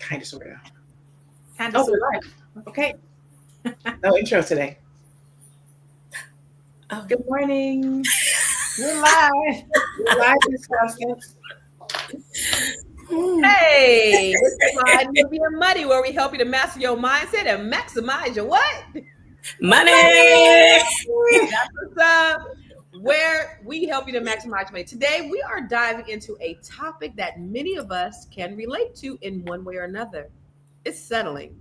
Kind of, sort of. Kind of, sort of. Okay. No intro today. Oh. Good morning. We're live. We're live in Wisconsin. Hey, this is Slide Your Money, where we help you to master your mindset and maximize your what? Money. That's what's up. Where we help you to maximize your money. Today, we are diving into a topic that many of us can relate to in one way or another. It's settling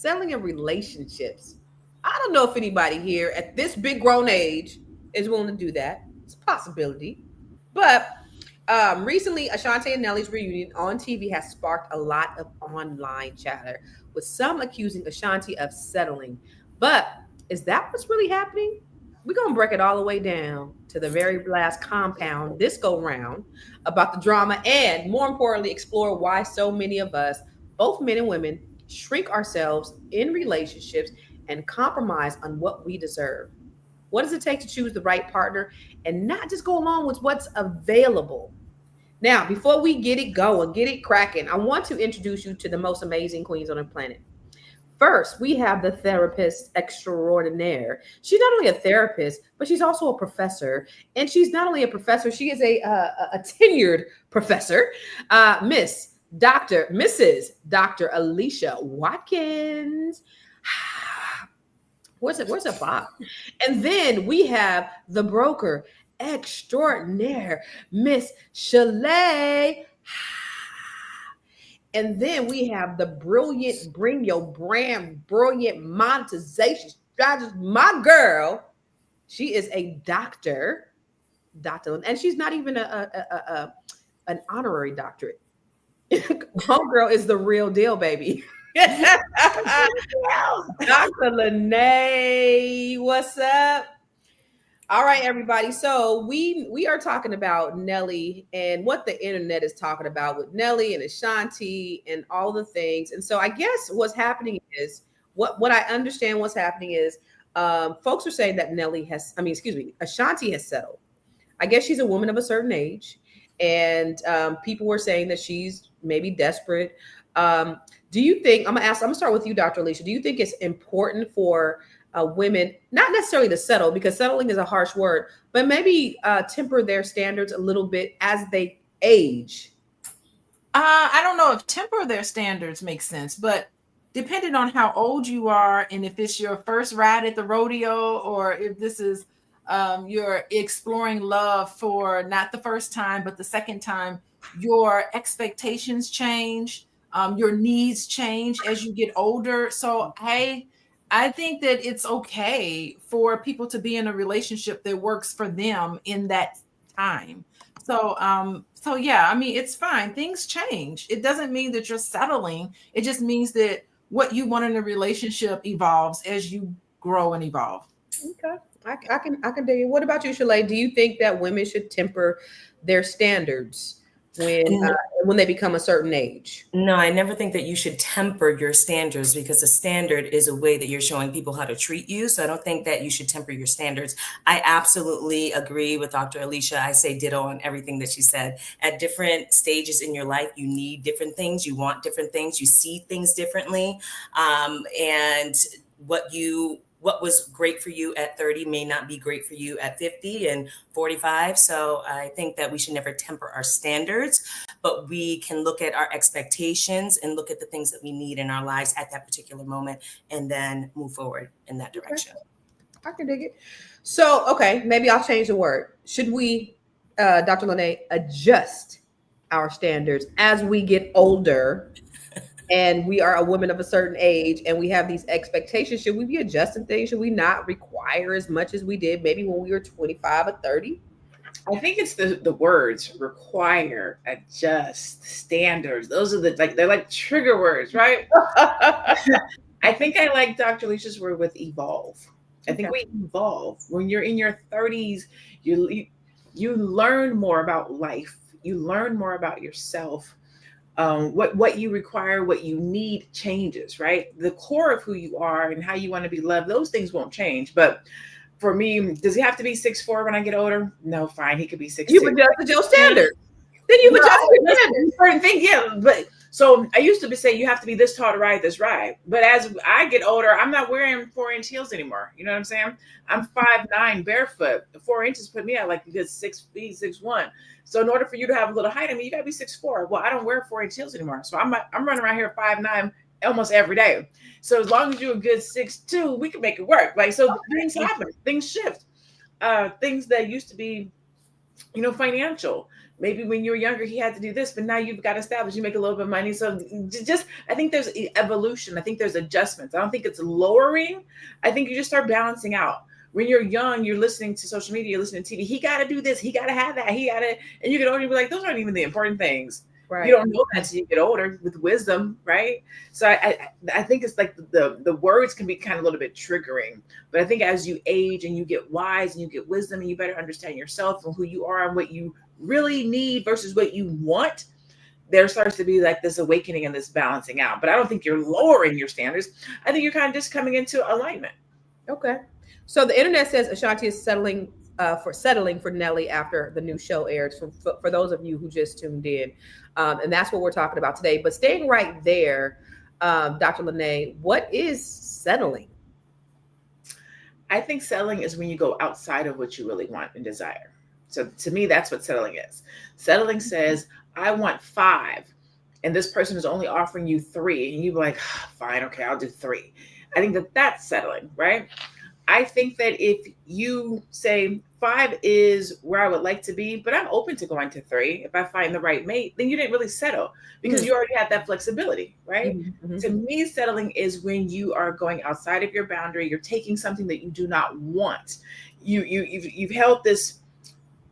in relationships. I don't know if anybody here at this big grown age is willing to do that. It's a possibility. But recently, Ashanti and Nelly's reunion on TV has sparked a lot of online chatter, with some accusing Ashanti of settling. But is that what's really happening? We're going to break it all the way down to the very last compound this go round about the drama, and more importantly, explore why so many of us, both men and women, shrink ourselves in relationships and compromise on what we deserve. What does it take to choose the right partner and not just go along with what's available? Now, before we get it going, get it cracking, I want to introduce you to the most amazing queens on the planet. First, we have the therapist extraordinaire. She's not only a therapist, but she's also a professor. And she's not only a professor, she is a tenured professor, Mrs. Dr. Alicia Watkins. Where's a Bob? And then we have the broker extraordinaire, Miss Chalet. And then we have the brilliant, bring your brand, brilliant monetization strategist, my girl. She is a doctor, and she's not even an honorary doctorate. Homegirl is the real deal, baby. Dr. Lene, what's up? All right, everybody. So we are talking about Nelly and what the internet is talking about with Nelly and Ashanti and all the things. And so I guess what's happening is what I understand what's happening is folks are saying that Ashanti has settled. I guess she's a woman of a certain age, and people were saying that she's maybe desperate. Do you think, I'm gonna start with you, Dr. Alicia. Do you think it's important for women, not necessarily to settle, because settling is a harsh word, but maybe temper their standards a little bit as they age? I don't know if temper their standards makes sense, but depending on how old you are, and if it's your first ride at the rodeo, or if this is you're exploring love for not the first time, but the second time, your expectations change, your needs change as you get older. So I think that it's okay for people to be in a relationship that works for them in that time. So yeah, I mean, it's fine. Things change. It doesn't mean that you're settling. It just means that what you want in a relationship evolves as you grow and evolve. Okay. I can dig it. What about you, Chalet? Do you think that women should temper their standards when they become a certain age? No, I never think that you should temper your standards, because a standard is a way that you're showing people how to treat you. So I don't think that you should temper your standards. I absolutely agree with Dr. Alicia. I say ditto on everything that she said. At different stages in your life, you need different things. You want different things. You see things differently. And what was great for you at 30 may not be great for you at 50 and 45. So I think that we should never temper our standards, but we can look at our expectations and look at the things that we need in our lives at that particular moment, and then move forward in that direction. Okay. I can dig it. So, okay, maybe I'll change the word. Should we, Dr. Lene, adjust our standards as we get older? And we are a woman of a certain age, and we have these expectations. Should we be adjusting things? Should we not require as much as we did maybe when we were 25 or 30? I think it's the words require, adjust, standards. Those are they're like trigger words, right? I think I like Dr. Alicia's word with evolve. I think we evolve. When you're in your 30s, you learn more about life. You learn more about yourself. What you require, what you need changes, right? The core of who you are and how you want to be loved, those things won't change. But for me, does he have to be 6'4" when I get older? No, fine. He could be 6'2". You've adjusted your standard. Then you've adjusted your standard. Certain things, yeah. But So I used to be saying you have to be this tall to ride this ride. But as I get older, I'm not wearing 4-inch heels anymore. You know what I'm saying? I'm 5'9" barefoot. 4 inches put me at like a good 6 feet, 6'1". So in order for you to have a little height, I mean, you gotta be 6'4". Well, I don't wear 4-inch heels anymore. So I'm running around here 5'9" almost every day. So as long as you're a good 6'2", we can make it work. Like, so things happen, things shift. Things that used to be, financial. Maybe when you were younger, he had to do this, but now you've got established, you make a little bit of money. So just, I think there's evolution. I think there's adjustments. I don't think it's lowering. I think you just start balancing out. When you're young, you're listening to social media, you're listening to TV. He got to do this. He got to have that. He got to, and you can only be like, those aren't even the important things. Right. You don't know that until you get older with wisdom, right? So I think it's like the words can be kind of a little bit triggering, but I think as you age and you get wise and you get wisdom and you better understand yourself and who you are and what you really need versus what you want, there starts to be like this awakening and this balancing out. But I don't think you're lowering your standards. I think you're kind of just coming into alignment. Okay. So the internet says Ashanti is settling for Nelly after the new show airs. For those of you who just tuned in, and that's what we're talking about today. But staying right there, Dr. Lene, what is settling? I think settling is when you go outside of what you really want and desire. So to me, that's what settling is. Settling says, I want 5, and this person is only offering you 3, and you're like, fine, okay, I'll do 3. I think that's settling, right? I think that if you say 5 is where I would like to be, but I'm open to going to 3 if I find the right mate, then you didn't really settle because you already had that flexibility, right? Mm-hmm. To me, settling is when you are going outside of your boundary. You're taking something that you do not want. You've held this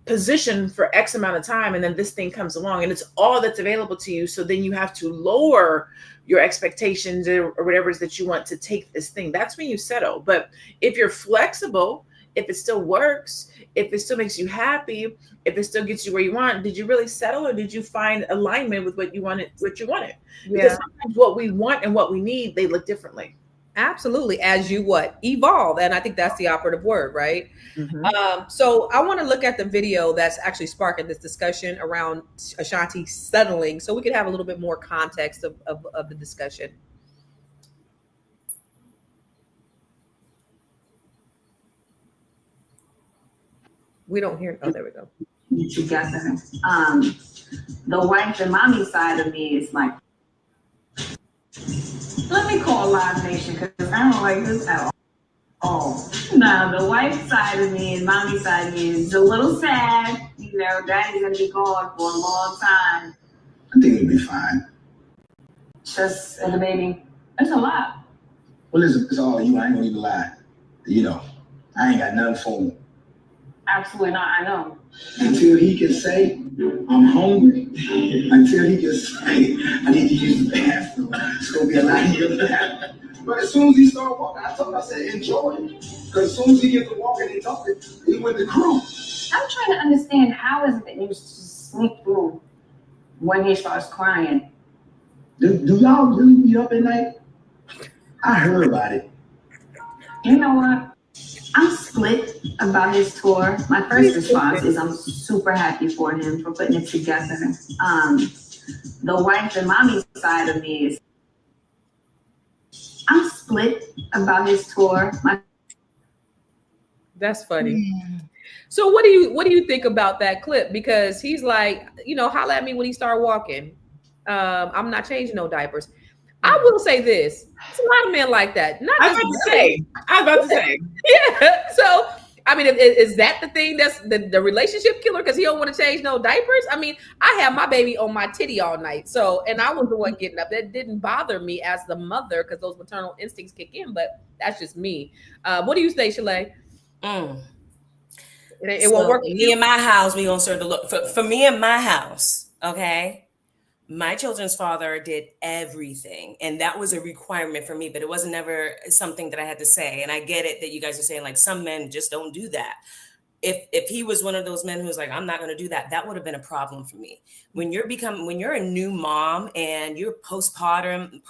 position for X amount of time, and then this thing comes along and it's all that's available to you. So then you have to lower your expectations or whatever it is that you want to take this thing. That's when you settle. But if you're flexible, if it still works, if it still makes you happy, if it still gets you where you want, did you really settle, or did you find alignment with what you wanted? Yeah. Because sometimes what we want and what we need, they look differently. Absolutely. As you evolve. And I think that's the operative word, right? Mm-hmm. So I want to look at the video that's actually sparking this discussion around Ashanti settling, so we can have a little bit more context of the discussion. We don't hear. Oh, there we go. Together. The wife and mommy side of me is like, let me call Live Nation because I don't like this at all. Now, the wife side of me and mommy side of me is a little sad. Daddy's going to be gone for a long time. I think it'll be fine. Just the baby. It's a lot. Well, it's all you. I ain't going to even lie. I ain't got nothing for him. Absolutely not. I know. Until he can say, I'm hungry. Until he can say, I need to use the bathroom. It's going to be a lot easier than that. But as soon as he started walking, I said, enjoy it. Because as soon as he gets to walking and talking, he went to crew. I'm trying to understand, how is it that you sneak through when he starts crying? Do y'all really be up at night? I heard about it. You know what? I'm split about his tour. My first response is I'm super happy for him for putting it together. The wife and mommy side of me is I'm split about his tour. That's funny. So what do you think about that clip? Because he's like, holla at me when he start walking. I'm not changing no diapers. I will say this. It's a lot of men like that. I was about to say. Yeah. So, I mean, is that the thing that's the relationship killer? Because he don't want to change no diapers? I mean, I have my baby on my titty all night. So, and I was the one getting up. That didn't bother me as the mother because those maternal instincts kick in. But that's just me. What do you say, Shalay? It won't work. Me and my house, we gonna serve the Lord. For me and my house, okay? My children's father did everything, and that was a requirement for me, but it wasn't ever something that I had to say. And I get it that you guys are saying like some men just don't do that. If he was one of those men who's like, I'm not going to do that, that would have been a problem for me. When you're a new mom and you're postpartum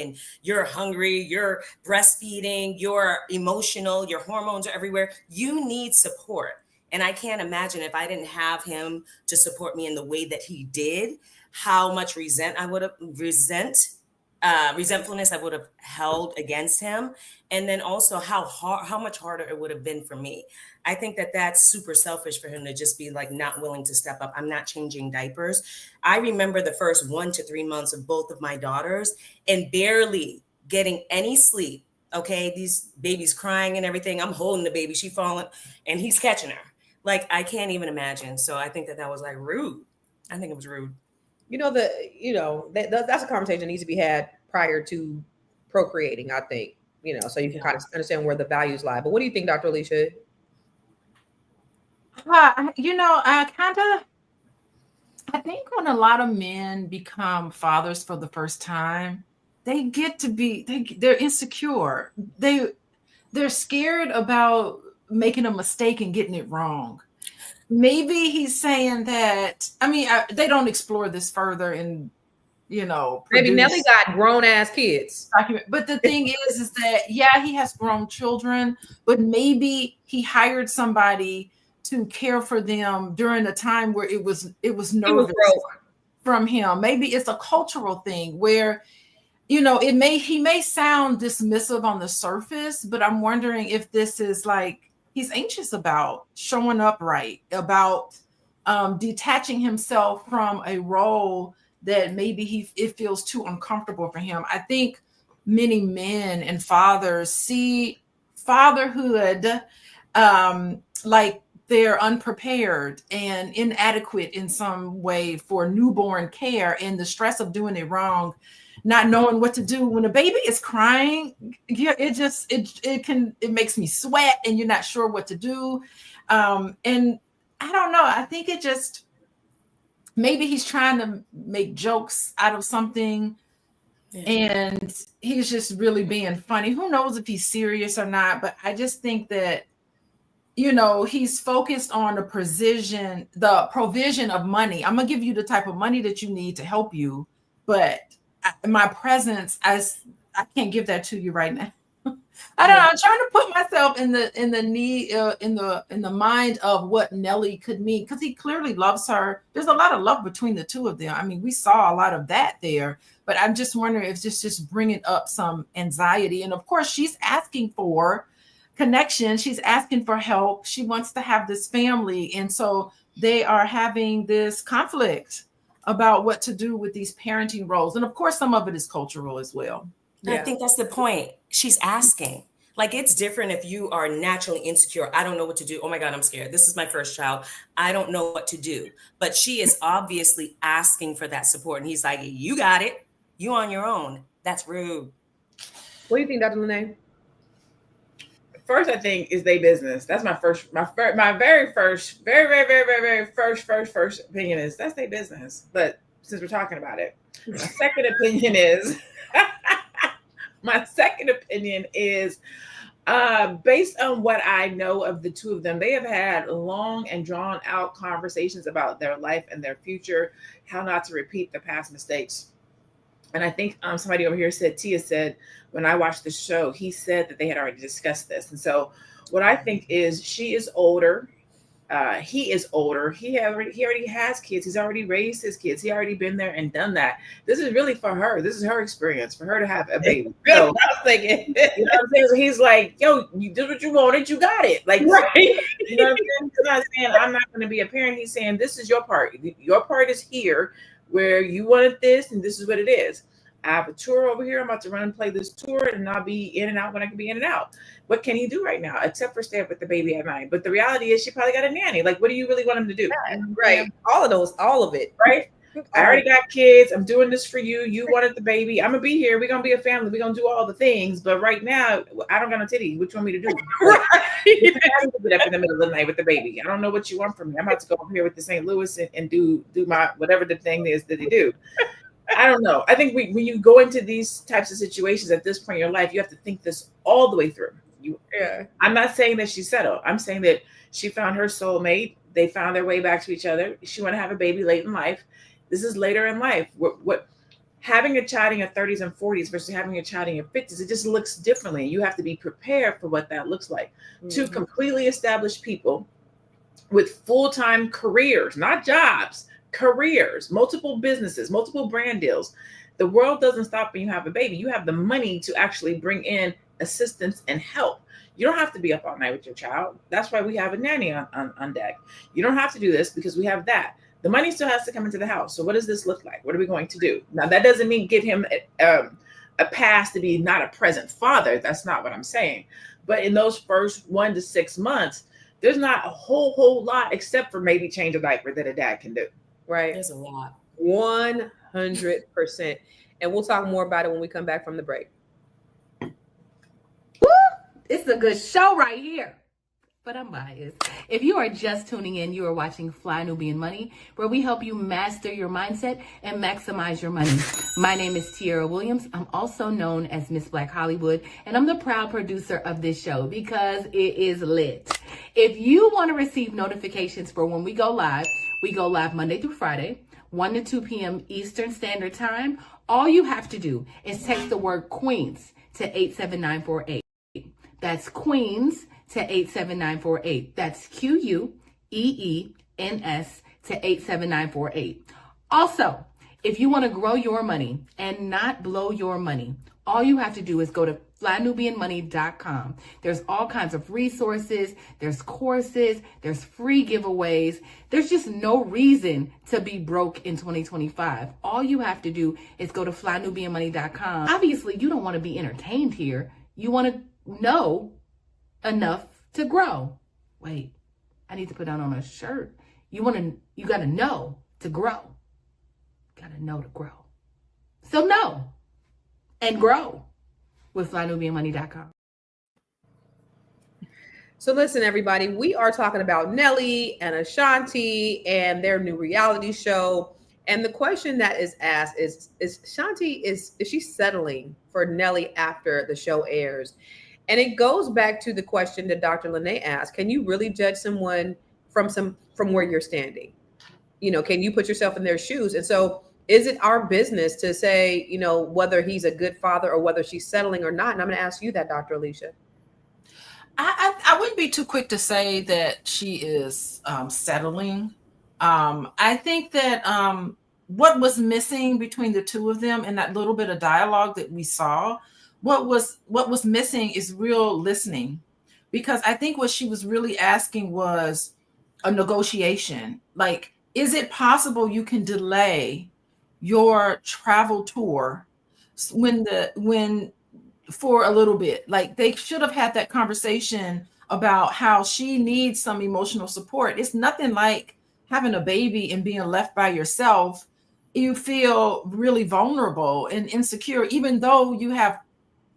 and you're hungry, you're breastfeeding, you're emotional, your hormones are everywhere, you need support. And I can't imagine if I didn't have him to support me in the way that he did, how much resentfulness I would have held against him, and then also how much harder it would have been for me. I think that that's super selfish for him to just be like not willing to step up. I'm not changing diapers. I remember the first 1 to 3 months of both of my daughters and barely getting any sleep. Okay, these babies crying and everything. I'm holding the baby, she falling, and he's catching her. Like, I can't even imagine. So I think that that was like rude. I think it was rude. That's a conversation that needs to be had prior to procreating, I think, so you can kind of understand where the values lie. But what do you think, Dr. Alicia? I think when a lot of men become fathers for the first time, they get to they're insecure. They're scared about making a mistake and getting it wrong. Maybe he's saying that. I mean, they don't explore this further in, Maybe Nelly got grown ass kids. But the thing is that, yeah, he has grown children, but maybe he hired somebody to care for them during a time where it was nervous from him. Maybe it's a cultural thing where, he may sound dismissive on the surface, but I'm wondering if this is like, he's anxious about showing up right, about detaching himself from a role that maybe it feels too uncomfortable for him. I think many men and fathers see fatherhood like they're unprepared and inadequate in some way for newborn care, and the stress of doing it wrong, not knowing what to do when a baby is crying. Yeah, it makes me sweat, and you're not sure what to do. And I don't know. I think it just, maybe he's trying to make jokes out of something, and he's just really being funny. Who knows if he's serious or not? But I just think that, he's focused on the provision of money. I'm gonna give you the type of money that you need to help you, but my presence, I can't give that to you right now. I don't know. I'm trying to put myself in the mind of what Nelly could mean, because he clearly loves her. There's a lot of love between the two of them. I mean, we saw a lot of that there, but I'm just wondering if it's just bringing up some anxiety. And of course, she's asking for connection. She's asking for help. She wants to have this family, and so they are having this conflict about what to do with these parenting roles. And of course, some of it is cultural as well. Yeah. I think that's the point. She's asking. Like, it's different if you are naturally insecure. I don't know what to do. Oh my God, I'm scared. This is my first child. I don't know what to do. But she is obviously asking for that support. And he's like, you got it. You on your own. That's rude. What do you think, Dr. Lene? First, I think is their business. That's my very first opinion is that's their business. But since we're talking about it, my second opinion is based on what I know of the two of them, they have had long and drawn out conversations about their life and their future, how not to repeat the past mistakes. And I think somebody over here Tia said, when I watched the show, he said that they had already discussed this. And so what I think is, she is older. He is older. He already has kids. He's already raised his kids. He already been there and done that. This is really for her. This is her experience, for her to have a baby. So, I was thinking, you know what I'm saying? So he's like, yo, you did what you wanted. You got it. Like, right. You know what I'm saying? He's not saying, I'm not going to be a parent. He's saying, this is your part. Your part is here, where you wanted this, and this is what it is. I have a tour over here. I'm about to run and play this tour, and I'll be in and out when I can be in and out. What can he do right now, except for stay up with the baby at night? But the reality is, she probably got a nanny. Like, what do you really want him to do? Right. All of it. Right. I already got kids. I'm doing this for you. You wanted the baby. I'm going to be here. We're going to be a family. We're going to do all the things. But right now, I don't got no titty. What you want me to do? Right. You have to get up in the middle of the night with the baby. I don't know what you want from me. I'm about to go up here with the St. Louis and do my whatever the thing is that they do. I don't know. I think when you go into these types of situations at this point in your life, you have to think this all the way through. I'm not saying that she's settled. I'm saying that she found her soulmate. They found their way back to each other. She want to have a baby late in life. This is later in life. What having a child in your 30s and 40s versus having a child in your 50s, it just looks differently. You have to be prepared for what that looks like. Mm-hmm. Two completely established people with full-time careers, not jobs, careers, multiple businesses, multiple brand deals. The world doesn't stop when you have a baby. You have the money to actually bring in assistance and help. You don't have to be up all night with your child. That's why we have a nanny on deck. You don't have to do this because we have that. The money still has to come into the house. So what does this look like? What are we going to do? Now, that doesn't mean give him a pass to be not a present father. That's not what I'm saying. But in those first 1 to 6 months, there's not a whole lot except for maybe change a diaper that a dad can do. Right. There's a lot. 100%. And we'll talk more about it when we come back from the break. Woo! It's a good show right here. But I'm biased. If you are just tuning in, you are watching Fly Nubian Money, where we help you master your mindset and maximize your money. My name is Tiara Williams. I'm also known as Miss Black Hollywood, and I'm the proud producer of this show because it is lit. If you want to receive notifications for when we go live Monday through Friday, 1 to 2 p.m. Eastern Standard Time. All you have to do is text the word Queens to 87948. That's Queens to 87948. That's QUEENS to 87948. Also, if you want to grow your money and not blow your money, all you have to do is go to flynubianmoney.com. There's all kinds of resources, there's courses, there's free giveaways. There's just no reason to be broke in 2025. All you have to do is go to flynubianmoney.com. Obviously, you don't want to be entertained here. You want to know enough to grow. Wait, I need to put that on a shirt. You got to know to grow. Got to know to grow. So know and grow with flynubianmoney.com. So listen, everybody, we are talking about Nelly and Ashanti and their new reality show. And the question that is asked is Ashanti, is she settling for Nelly after the show airs? And it goes back to the question that Dr. Lene asked: can you really judge someone from where you're standing? You know, can you put yourself in their shoes? And so is it our business to say, you know, whether he's a good father or whether she's settling or not? And I'm going to ask you that, Dr. Alicia. I wouldn't be too quick to say that she is settling. I think that what was missing between the two of them and that little bit of dialogue that we saw, what was missing is real listening, because I think what she was really asking was a negotiation. Like, is it possible you can delay your travel tour when for a little bit? Like, they should have had that conversation about how she needs some emotional support. It's nothing like having a baby and being left by yourself. You feel really vulnerable and insecure, even though you have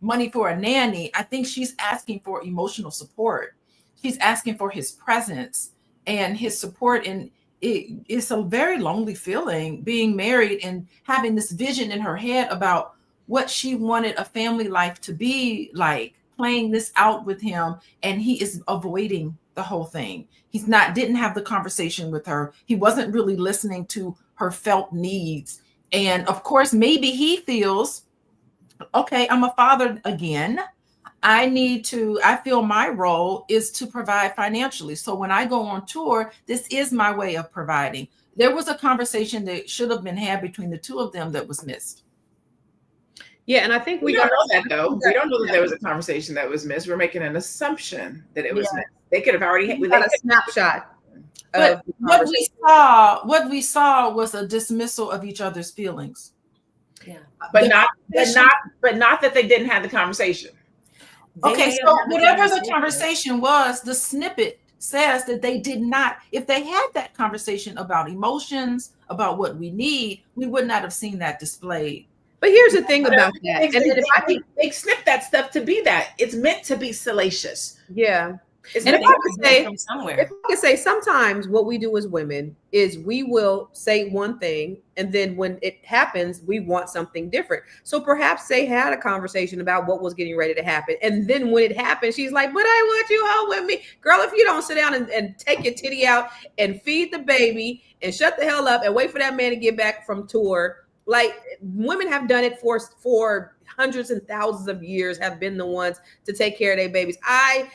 money for a nanny. I think she's asking for emotional support. She's asking for his presence and his support. And it's a very lonely feeling being married and having this vision in her head about what she wanted a family life to be like, playing this out with him, and he is avoiding the whole thing. Didn't have the conversation with her. He wasn't really listening to her felt needs. And of course, maybe he feels, okay, I'm a father again. I feel my role is to provide financially. So when I go on tour, this is my way of providing. There was a conversation that should have been had between the two of them that was missed. Yeah, and I think we don't know that, though. We don't know that there was a conversation that was missed. We're making an assumption that it was missed. They could have already had a snapshot. But what we saw was a dismissal of each other's feelings. Yeah. But not that they didn't have the conversation. Okay, so whatever the conversation was, the snippet says that they did not. If they had that conversation about emotions, about what we need, we would not have seen that displayed. But here's the thing about that. They snip that stuff to be that. It's meant to be salacious. Yeah. And if I could say, sometimes what we do as women is we will say one thing, and then when it happens, we want something different. So perhaps they had a conversation about what was getting ready to happen. And then when it happened, she's like, but I want you home with me. Girl, if you don't sit down and take your titty out and feed the baby and shut the hell up and wait for that man to get back from tour. Like, women have done it for hundreds and thousands of years, have been the ones to take care of their babies. I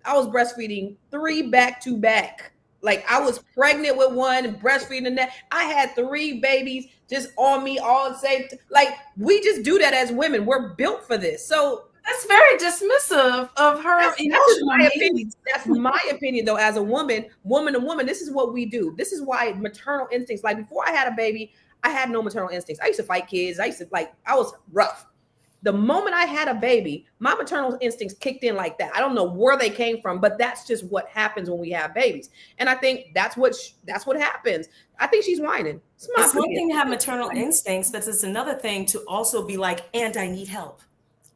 was breastfeeding 3 back-to-back Like I was pregnant with one, breastfeeding the next. I had 3 babies just on me all the same. Like we just do that as women. We're built for this. So That's very dismissive of her that's emotional my opinion. needs. That's my opinion, though. As a woman to woman, this is what we do. This is why maternal instincts. Like before I had a baby, I had no maternal instincts. I used to fight kids. I was rough. The moment I had a baby, my maternal instincts kicked in like that. I don't know where they came from, but that's just what happens when we have babies. And I think that's what happens. I think she's whining. It's one thing to have maternal instincts, but it's another thing to also be like, and I need help.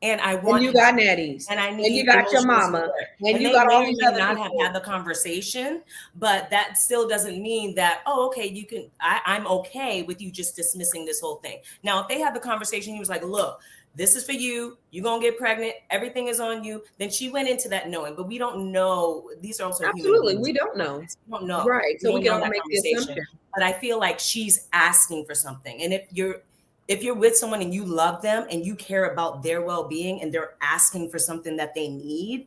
And I want, and you got nannies, and I need, and you got your mama, support. and you got all these other not have had the conversation, but that still doesn't mean that, oh, okay, you can. I'm okay with you just dismissing this whole thing. Now, if they had the conversation, he was like, look, this is for you. You're gonna get pregnant. Everything is on you. Then she went into that knowing, but we don't know. These are also absolutely we don't know. We don't know, right? So we can all make the assumption. But I feel like she's asking for something, and if you're with someone and you love them and you care about their well-being and they're asking for something that they need,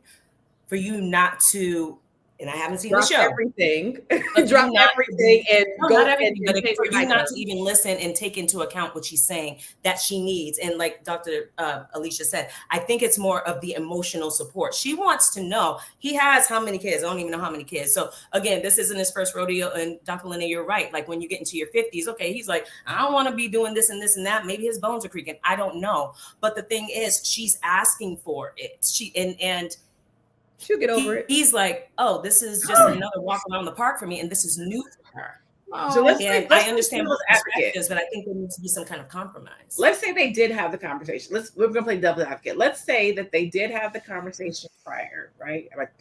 for you not to, and I haven't seen drop the show. Everything. Drop everything and go not everything, and but for you not to even listen and take into account what she's saying that she needs. And like Dr. Alicia said, I think it's more of the emotional support. She wants to know he has how many kids. I don't even know how many kids. So again, this isn't his first rodeo. And Dr. Lene, you're right. Like when you get into your 50s, okay, he's like, I don't want to be doing this and this and that. Maybe his bones are creaking. I don't know. But the thing is, she's asking for it. And she'll get over it. He's like, oh, this is just another walk around the park for me, and this is new for her. So let's I understand both perspectives, but I think there needs to be some kind of compromise. Let's say they did have the conversation. We're gonna play devil's advocate. Let's say that they did have the conversation prior, right? Like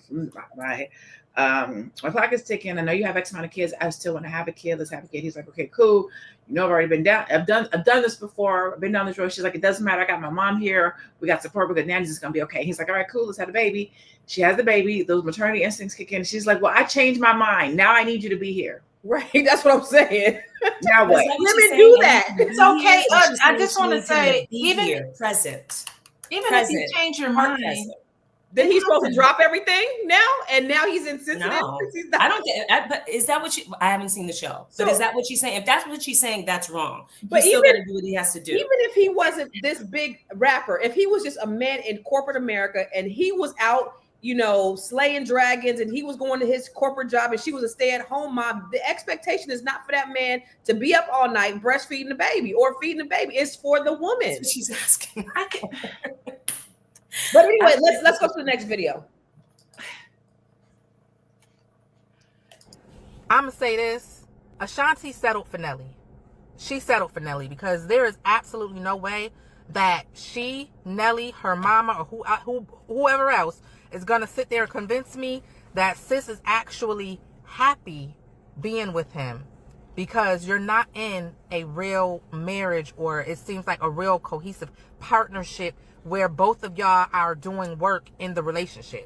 my clock is ticking. I know you have X amount of kids. I still want to have a kid. Let's have a kid. He's like, okay, cool. You know, I've already been down. I've done this before. I've been down this road. She's like, it doesn't matter. I got my mom here. We got support. We got nannies. It's gonna be okay. He's like, all right, cool. Let's have a baby. She has the baby. Those maternity instincts kick in. She's like, well, I changed my mind. Now I need you to be here. Right. That's what I'm saying. Now what? Women do that. It's okay. I just want to say, even here, present. Even if you change your mind, then he's supposed to drop everything now, and now he's insisting. No, I don't get. But is that what you? I haven't seen the show, but is that what she's saying? If that's what she's saying, that's wrong. But he's still got to do what he has to do. Even if he wasn't this big rapper, if he was just a man in corporate America and he was out, you know, slaying dragons, and he was going to his corporate job, and she was a stay-at-home mom, the expectation is not for that man to be up all night breastfeeding the baby or feeding the baby. It's for the woman. That's what she's asking. But anyway, let's go to the next video. I'm gonna say this: Ashanti settled for Nelly. She settled for Nelly because there is absolutely no way that she, Nelly, her mama, or whoever else is gonna sit there and convince me that sis is actually happy being with him, because you're not in a real marriage, or it seems like a real cohesive partnership where both of y'all are doing work in the relationship.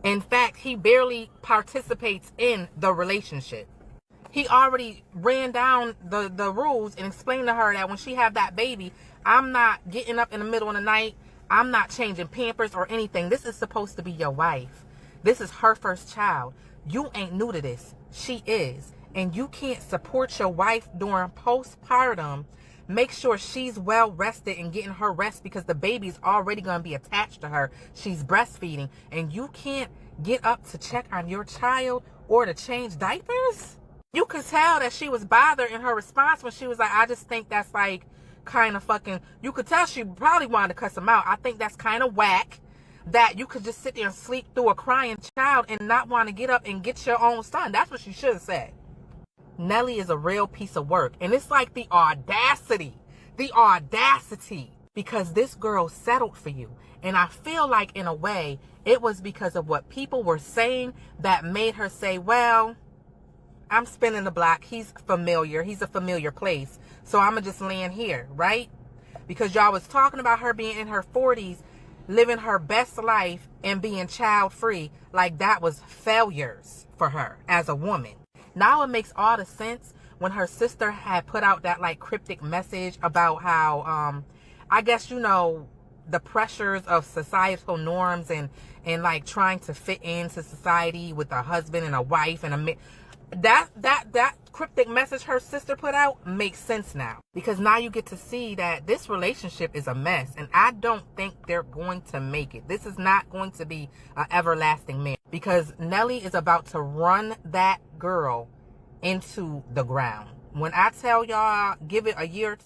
In fact, he barely participates in the relationship. He already ran down the rules and explained to her that when she have that baby, I'm not getting up in the middle of the night. I'm not changing Pampers or anything. This is supposed to be your wife. This is her first child. You ain't new to this. She is. And you can't support your wife during postpartum. Make sure she's well rested and getting her rest, because the baby's already going to be attached to her. She's breastfeeding. And you can't get up to check on your child or to change diapers? You could tell that she was bothered in her response when she was like, I just think that's like kind of fucking, you could tell she probably wanted to cuss him out. I think that's kind of whack that you could just sit there and sleep through a crying child and not want to get up and get your own son. That's what she should have said. Nelly is a real piece of work. And it's like the audacity, because this girl settled for you. And I feel like in a way it was because of what people were saying that made her say, well, I'm spinning the block. He's familiar. He's a familiar place. So I'm going to just land here, right? Because y'all was talking about her being in her 40s, living her best life and being child free. Like that was failures for her as a woman. Now it makes all the sense when her sister had put out that like cryptic message about how, I guess, you know, the pressures of societal norms and like trying to fit into society with a husband and a wife and that cryptic message her sister put out makes sense now, because now you get to see that this relationship is a mess, and I don't think they're going to make it. This is not going to be an everlasting marriage, because Nelly is about to run that girl into the ground. When I tell y'all, give it a year.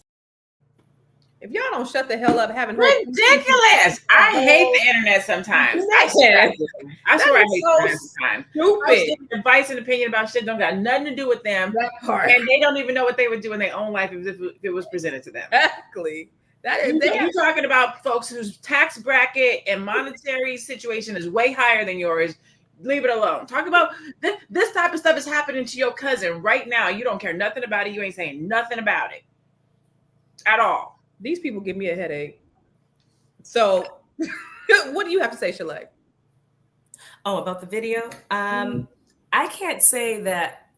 If y'all don't shut the hell up, having ridiculous. I hate the internet sometimes. I swear I hate the internet sometimes. Stupid. Giving advice and opinion about shit don't got nothing to do with them. That part. And they don't even know what they would do in their own life if it was presented to them. Exactly. You're talking about folks whose tax bracket and monetary situation is way higher than yours. Leave it alone. Talk about this type of stuff is happening to your cousin right now. You don't care nothing about it. You ain't saying nothing about it at all. These people give me a headache. So, what do you have to say, Shalay? Oh, about the video? I can't say that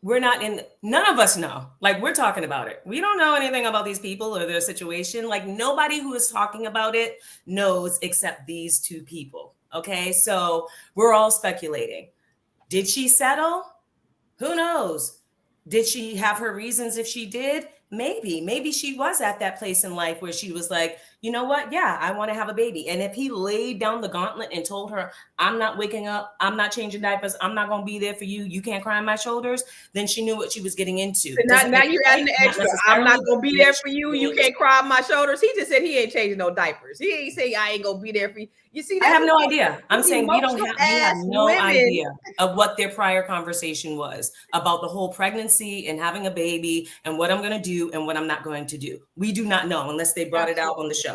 none of us know. Like, we're talking about it. We don't know anything about these people or their situation. Like, nobody who is talking about it knows except these two people. Okay, so we're all speculating. Did she settle? Who knows? Did she have her reasons if she did? Maybe she was at that place in life where she was like, you know what? Yeah, I want to have a baby. And if he laid down the gauntlet and told her, I'm not waking up, I'm not changing diapers, I'm not going to be there for you, you can't cry on my shoulders, then she knew what she was getting into. Now you're adding the extra. I'm not going to be there for you, you can't cry on my shoulders. He just said he ain't changing no diapers. He ain't saying I ain't going to be there for you. You see, I have no idea. I'm saying we have no idea of what their prior conversation was about the whole pregnancy and having a baby and what I'm going to do and what I'm not going to do. We do not know unless they brought it out on the show.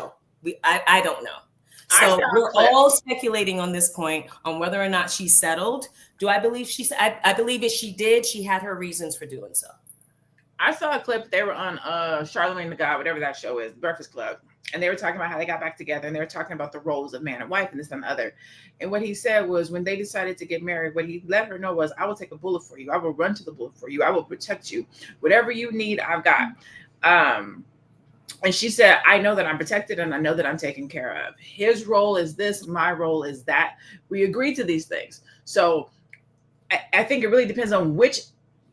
I don't know. So we're all speculating on this point on whether or not she settled. Do I believe I believe if she did, she had her reasons for doing so. I saw a clip. They were on Charlamagne the God, whatever that show is, Breakfast Club. And they were talking about how they got back together, and they were talking about the roles of man and wife and this and the other. And what he said was when they decided to get married, what he let her know was, I will take a bullet for you. I will run to the bullet for you. I will protect you. Whatever you need, I've got. And she said, I know that I'm protected and I know that I'm taken care of. His role is this. My role is that. We agreed to these things. So I think it really depends on which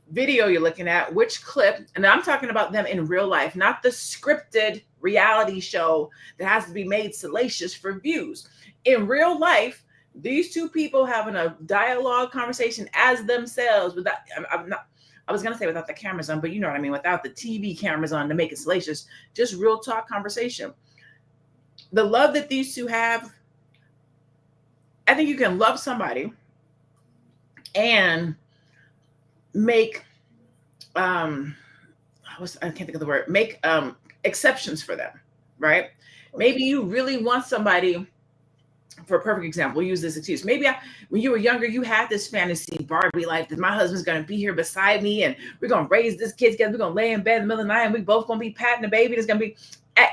video you're looking at, which clip. And I'm talking about them in real life, not the scripted reality show that has to be made salacious for views. In real life, these two people having a dialogue conversation as themselves without, I was going to say without the cameras on, but you know what I mean, without the TV cameras on to make it salacious, just real talk conversation. The love that these two have, I think you can love somebody and make, I can't think of the word, make exceptions for them, right? Maybe you really want somebody. For a perfect example, we'll use this excuse. Maybe when you were younger, you had this fantasy Barbie life that my husband's going to be here beside me and we're going to raise this kid together. We're going to lay in bed in the middle of the night and we both going to be patting the baby. There's going to be,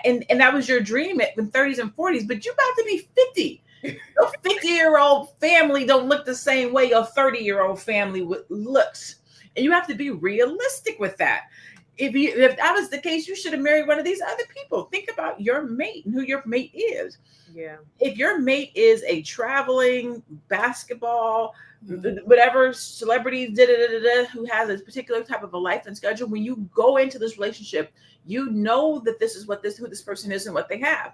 and that was your dream in 30s and 40s, but you about to be 50. Your 50-year-old family don't look the same way your 30-year-old family looks. And you have to be realistic with that. If that was the case, you should have married one of these other people. Think about your mate and who your mate is. Yeah. If your mate is a traveling basketball, whatever celebrity who has a particular type of a life and schedule, when you go into this relationship, you know that this is who this person is and what they have.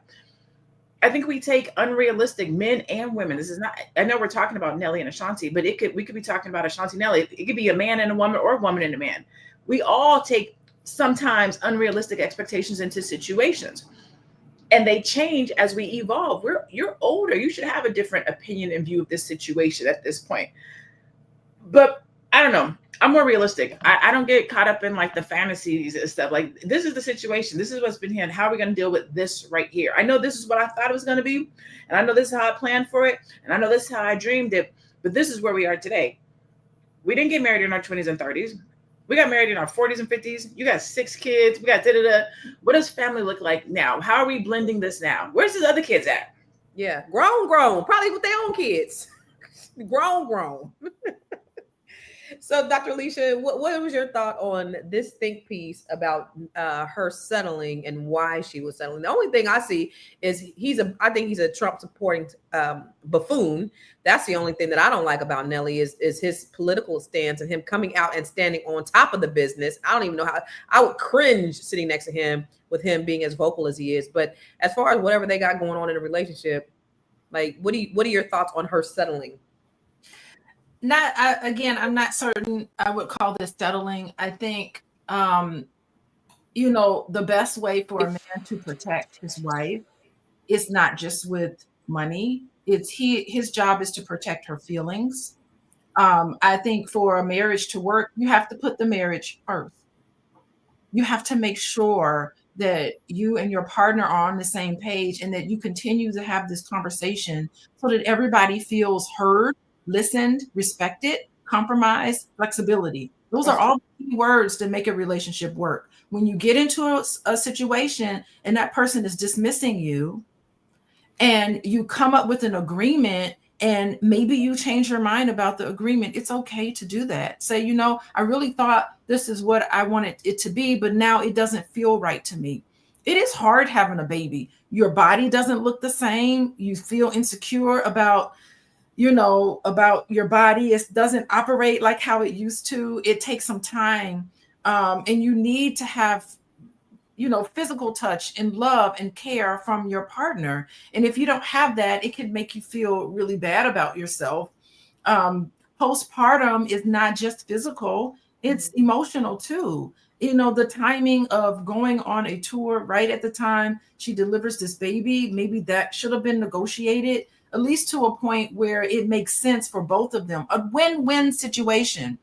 I think we take unrealistic men and women. This is not, I know we're talking about Nelly and Ashanti, but we could be talking about Ashanti and Nelly. It could be a man and a woman or a woman and a man. We all take sometimes unrealistic expectations into situations. And they change as we evolve. You're older. You should have a different opinion and view of this situation at this point. But I don't know. I'm more realistic. I don't get caught up in like the fantasies and stuff. Like, this is the situation. This is what's been here. And how are we going to deal with this right here? I know this is what I thought it was going to be. And I know this is how I planned for it. And I know this is how I dreamed it. But this is where we are today. We didn't get married in our 20s and 30s. We got married in our 40s and 50s. You got 6 kids. We got da-da-da. What does family look like now? How are we blending this now? Where's his other kids at? Yeah, grown, probably with their own kids. Grown. So, Dr. Alicia, what was your thought on this think piece about her settling and why she was settling? The only thing I see is I think he's a Trump supporting buffoon. That's the only thing that I don't like about Nelly is his political stance and him coming out and standing on top of the business. I don't even know how I would cringe sitting next to him with him being as vocal as he is. But as far as whatever they got going on in a relationship, like what are your thoughts on her settling? I'm not certain I would call this settling. I think, the best way for a man to protect his wife is not just with money. His job is to protect her feelings. I think for a marriage to work, you have to put the marriage first. You have to make sure that you and your partner are on the same page and that you continue to have this conversation so that everybody feels heard, listened, respected, compromised, flexibility. Those are all key words to make a relationship work. When you get into a situation and that person is dismissing you and you come up with an agreement and maybe you change your mind about the agreement, it's okay to do that. Say, I really thought this is what I wanted it to be, but now it doesn't feel right to me. It is hard having a baby. Your body doesn't look the same. You feel insecure about your body. It doesn't operate like how it used to. It takes some time. And you need to have physical touch and love and care from your partner. And if you don't have that, it can make you feel really bad about yourself. Postpartum is not just physical, it's emotional too. The timing of going on a tour right at the time she delivers this baby, maybe that should have been negotiated, at least to a point where it makes sense for both of them. A win-win situation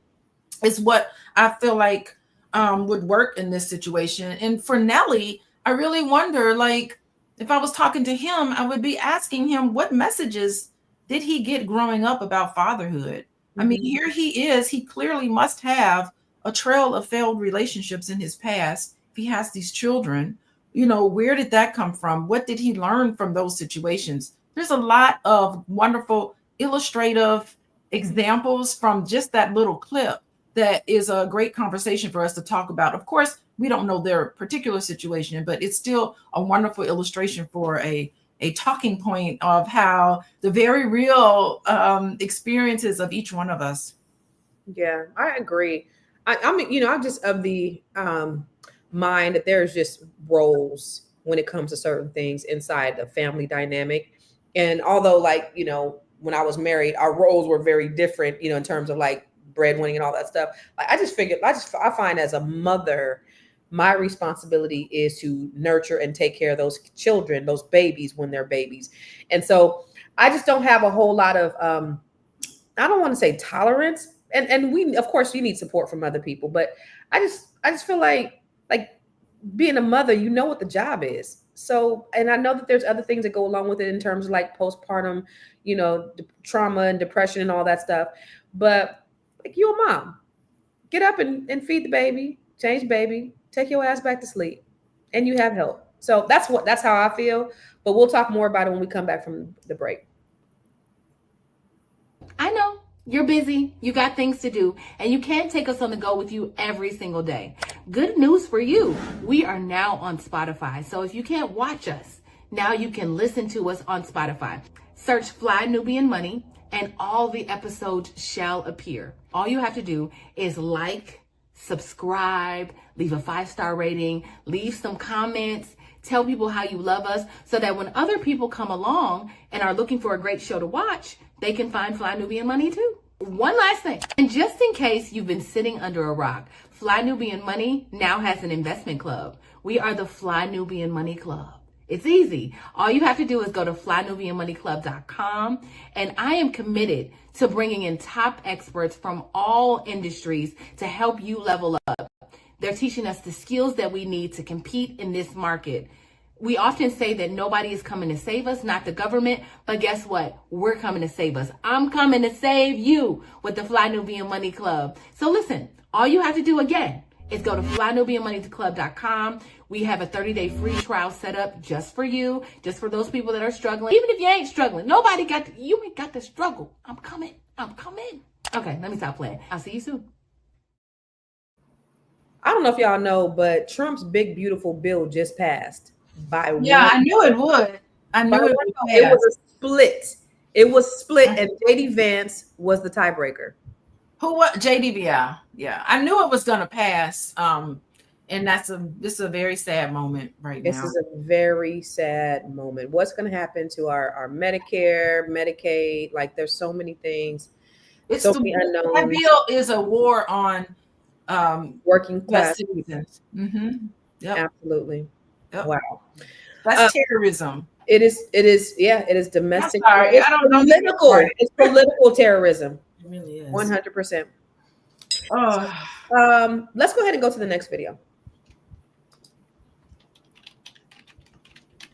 is what I feel like would work in this situation. And for Nelly, I really wonder, like, if I was talking to him, I would be asking him, what messages did he get growing up about fatherhood? I mean, here he is. He clearly must have a trail of failed relationships in his past. If he has these children, where did that come from? What did he learn from those situations? There's a lot of wonderful illustrative examples from just that little clip that is a great conversation for us to talk about. Of course, we don't know their particular situation, but it's still a wonderful illustration for a talking point of how the very real experiences of each one of us. Yeah, I agree. I'm just of the mind that there's just roles when it comes to certain things inside the family dynamic. And although, when I was married, our roles were very different, in terms of like breadwinning and all that stuff. Like I find as a mother, my responsibility is to nurture and take care of those children, those babies when they're babies. And so I just don't have a whole lot of, I don't want to say tolerance. And we, of course, you need support from other people, but I just feel like being a mother, what the job is. So, and I know that there's other things that go along with it in terms of like postpartum, trauma and depression and all that stuff. But like, you a mom, get up and feed the baby, change the baby, take your ass back to sleep, and you have help. So that's how I feel. But we'll talk more about it when we come back from the break. I know you're busy, you got things to do, and you can't take us on the go with you every single day. Good news for you. We are now on Spotify. So if you can't watch us, now you can listen to us on Spotify. Search Fly Nubian Money and all the episodes shall appear. All you have to do is like, subscribe, leave a 5-star rating, leave some comments, tell people how you love us so that when other people come along and are looking for a great show to watch, they can find Fly Nubian Money too. One last thing, and just in case you've been sitting under a rock, Fly Nubian Money now has an investment club. We are the Fly Nubian Money Club. It's easy. All you have to do is go to flynubianmoneyclub.com, and I am committed to bringing in top experts from all industries to help you level up. They're teaching us the skills that we need to compete in this market. We often say that nobody is coming to save us, not the government, but guess what? We're coming to save us. I'm coming to save you with the Fly Nubian Money Club. So listen, all you have to do again is go to flynubianmoneyclub.com. We have a 30-day free trial set up just for you, just for those people that are struggling. Even if you ain't struggling, you ain't got to struggle. I'm coming. Okay, let me stop playing. I'll see you soon. I don't know if y'all know, but Trump's big beautiful bill just passed by Yeah, one. I knew it would. I By knew it one would vote. It pass. was a split. It was split, and JD Vance was the tiebreaker. Who what JDB? Yeah. I knew it was gonna pass. And this is a very sad moment right This now. is a very sad moment. What's going to happen to our Medicare, Medicaid? Like, there's so many things. It's So the many that unknowns. bill is a war on Working class. citizens. Mm-hmm. Yep. Absolutely. Yep. Wow. That's terrorism. It is. Yeah, it is domestic. I'm sorry, It's I don't know. political. It's political terrorism. It really is. 100%. Oh, Let's go ahead and go to the next video.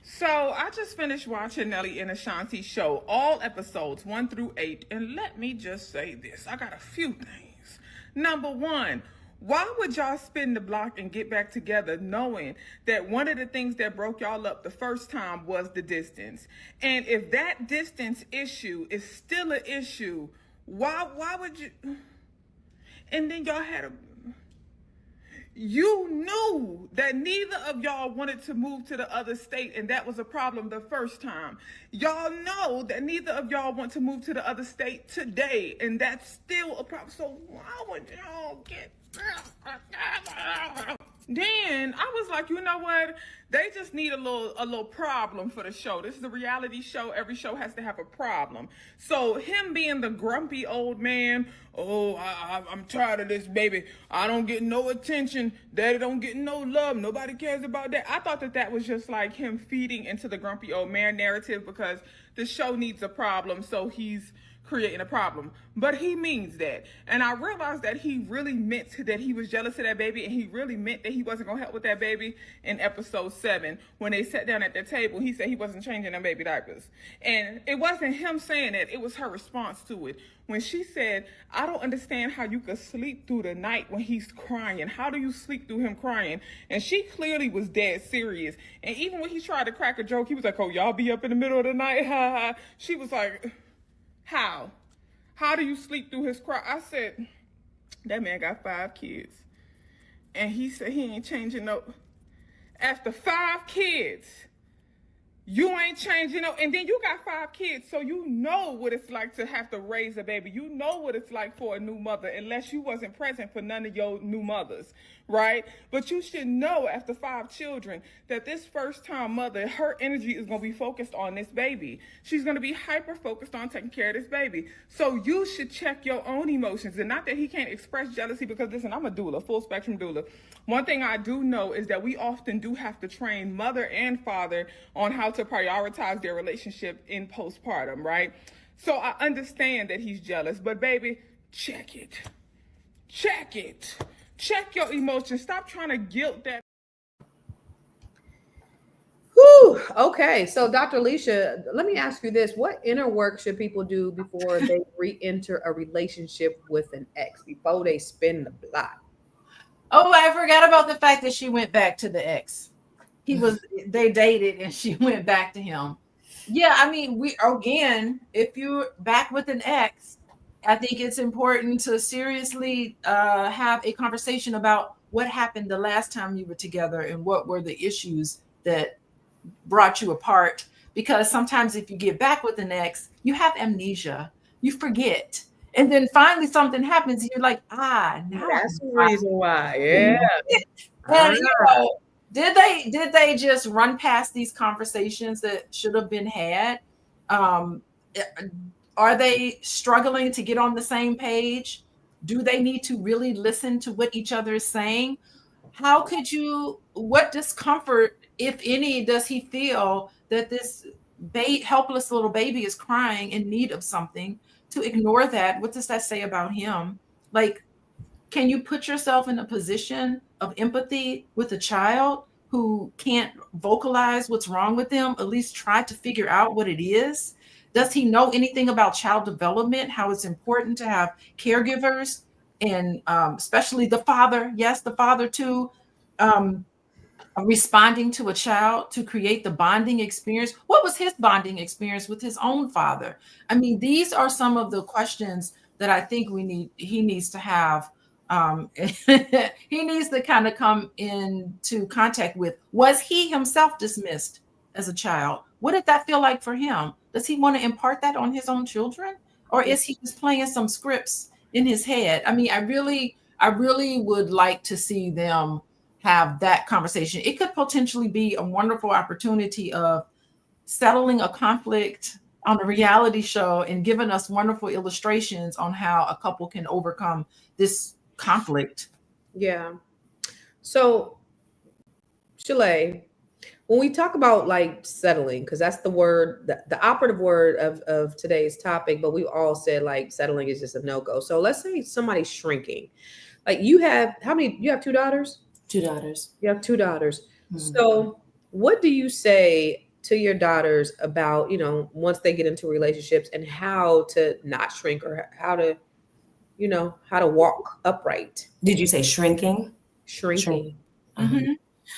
So I just finished watching Nelly and Ashanti's show, all episodes 1 through 8, and let me just say this. I got a few things. Number one, why would y'all spin the block and get back together knowing that one of the things that broke y'all up the first time was the distance? And if that distance issue is still an issue, why would you? And then y'all had a... You knew that neither of y'all wanted to move to the other state, and that was a problem the first time. Y'all know that neither of y'all want to move to the other state today, and that's still a problem. So why would y'all get... Then I was like, you know what? They just need a little problem for the show. This is a reality show. Every show has to have a problem. So him being the grumpy old man, I'm tired of this, baby. I don't get no attention. Daddy don't get no love. Nobody cares about that. I thought that was just like him feeding into the grumpy old man narrative because the show needs a problem, so he's creating a problem. But he means that. And I realized that he really meant that he was jealous of that baby, and he really meant that he wasn't going to help with that baby in episode 7. When they sat down at the table, he said he wasn't changing them baby diapers. And it wasn't him saying that, it was her response to it. When she said, I don't understand how you could sleep through the night when he's crying. How do you sleep through him crying? And she clearly was dead serious. And even when he tried to crack a joke, he was like, oh, y'all be up in the middle of the night? Ha ha. She was like... How? How do you sleep through his cry? I said, that man got 5 kids. And he said he ain't changing no. After 5 kids, you ain't changing no. And then you got 5 kids, so you know what it's like to have to raise a baby. You know what it's like for a new mother, unless you wasn't present for none of your new mothers, right? But you should know after 5 children that this first time mother, her energy is going to be focused on this baby. She's going to be hyper focused on taking care of this baby. So you should check your own emotions. And not that he can't express jealousy, because listen, I'm a doula, full spectrum doula. One thing I do know is that we often do have to train mother and father on how to prioritize their relationship in postpartum, right? So I understand that he's jealous, but baby, check it. Check it. Check your emotions. Stop trying to guilt that. Whew. Okay, so Dr. Alicia, let me ask you this. What inner work should people do before they re-enter a relationship with an ex, before they spin the block? Oh, I forgot about the fact that she went back to the ex. They dated and she went back to him. Yeah, I mean, if you're back with an ex, I think it's important to seriously have a conversation about what happened the last time you were together and what were the issues that brought you apart. Because sometimes if you get back with an ex, you have amnesia, you forget. And then finally something happens and you're like, now that's the reason why. Yeah. And did they just run past these conversations that should have been had? Are they struggling to get on the same page? Do they need to really listen to what each other is saying? What discomfort, if any, does he feel that this helpless little baby is crying in need of something? To ignore that, what does that say about him? Like, can you put yourself in a position of empathy with a child who can't vocalize what's wrong with them? At least try to figure out what it is. Does he know anything about child development, how it's important to have caregivers, and especially the father? Yes, the father too. Responding to a child to create the bonding experience. What was his bonding experience with his own father? I mean, these are some of the questions that I think he needs to have. He needs to kind of come into contact with. Was he himself dismissed as a child? What did that feel like for him? Does he want to impart that on his own children? Or is he just playing some scripts in his head? I mean, I really would like to see them have that conversation. It could potentially be a wonderful opportunity of settling a conflict on a reality show and giving us wonderful illustrations on how a couple can overcome this conflict. Yeah. So, Shalay, when we talk about like settling, because that's the word, the operative word of today's topic, but we all said like settling is just a no-go. So let's say somebody's shrinking. Like you have you have 2 daughters? 2 daughters. You have 2 daughters. Mhm. So what do you say to your daughters about, once they get into relationships and how to not shrink or how to walk upright? Did you say shrinking? Shrinking. Mm-hmm.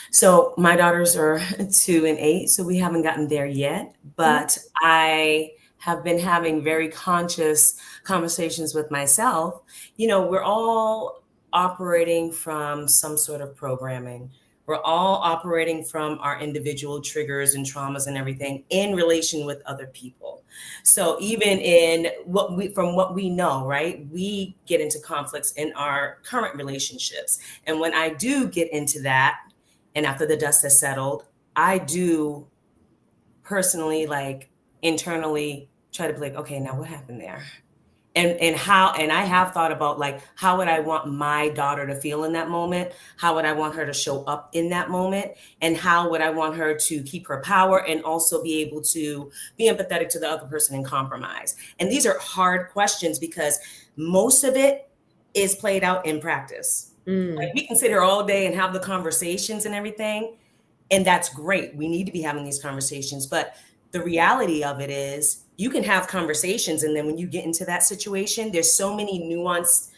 So my daughters are 2 and 8, so we haven't gotten there yet, but I have been having very conscious conversations with myself. We're all operating from some sort of programming. We're all operating from our individual triggers and traumas and everything in relation with other people. So even from what we know, right, we get into conflicts in our current relationships. And when I do get into that, and after the dust has settled, I do personally, like internally, try to be like, okay, now what happened there? And I have thought about like, how would I want my daughter to feel in that moment? How would I want her to show up in that moment? And how would I want her to keep her power and also be able to be empathetic to the other person and compromise? And these are hard questions because most of it is played out in practice. Like we can sit here all day and have the conversations and everything, and that's great. We need to be having these conversations, but the reality of it is you can have conversations, and then when you get into that situation, there's so many nuanced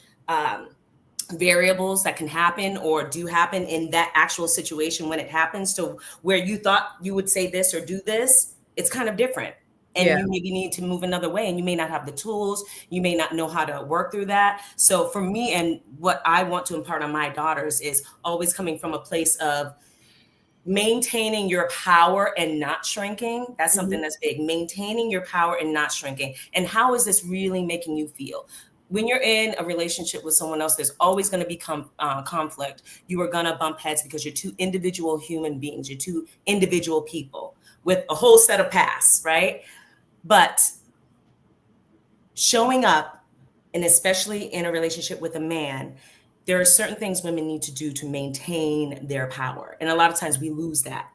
variables that can happen or do happen in that actual situation when it happens to where you thought you would say this or do this. It's kind of different. And you maybe need to move another way, and you may not have the tools. You may not know how to work through that. So for me, and what I want to impart on my daughters is always coming from a place of maintaining your power and not shrinking. That's something that's big. Maintaining your power and not shrinking. And how is this really making you feel? When you're in a relationship with someone else, there's always going to be conflict. You are going to bump heads because you're 2 individual human beings. You're 2 individual people with a whole set of pasts, right? But showing up, and especially in a relationship with a man, there are certain things women need to do to maintain their power. And a lot of times we lose that.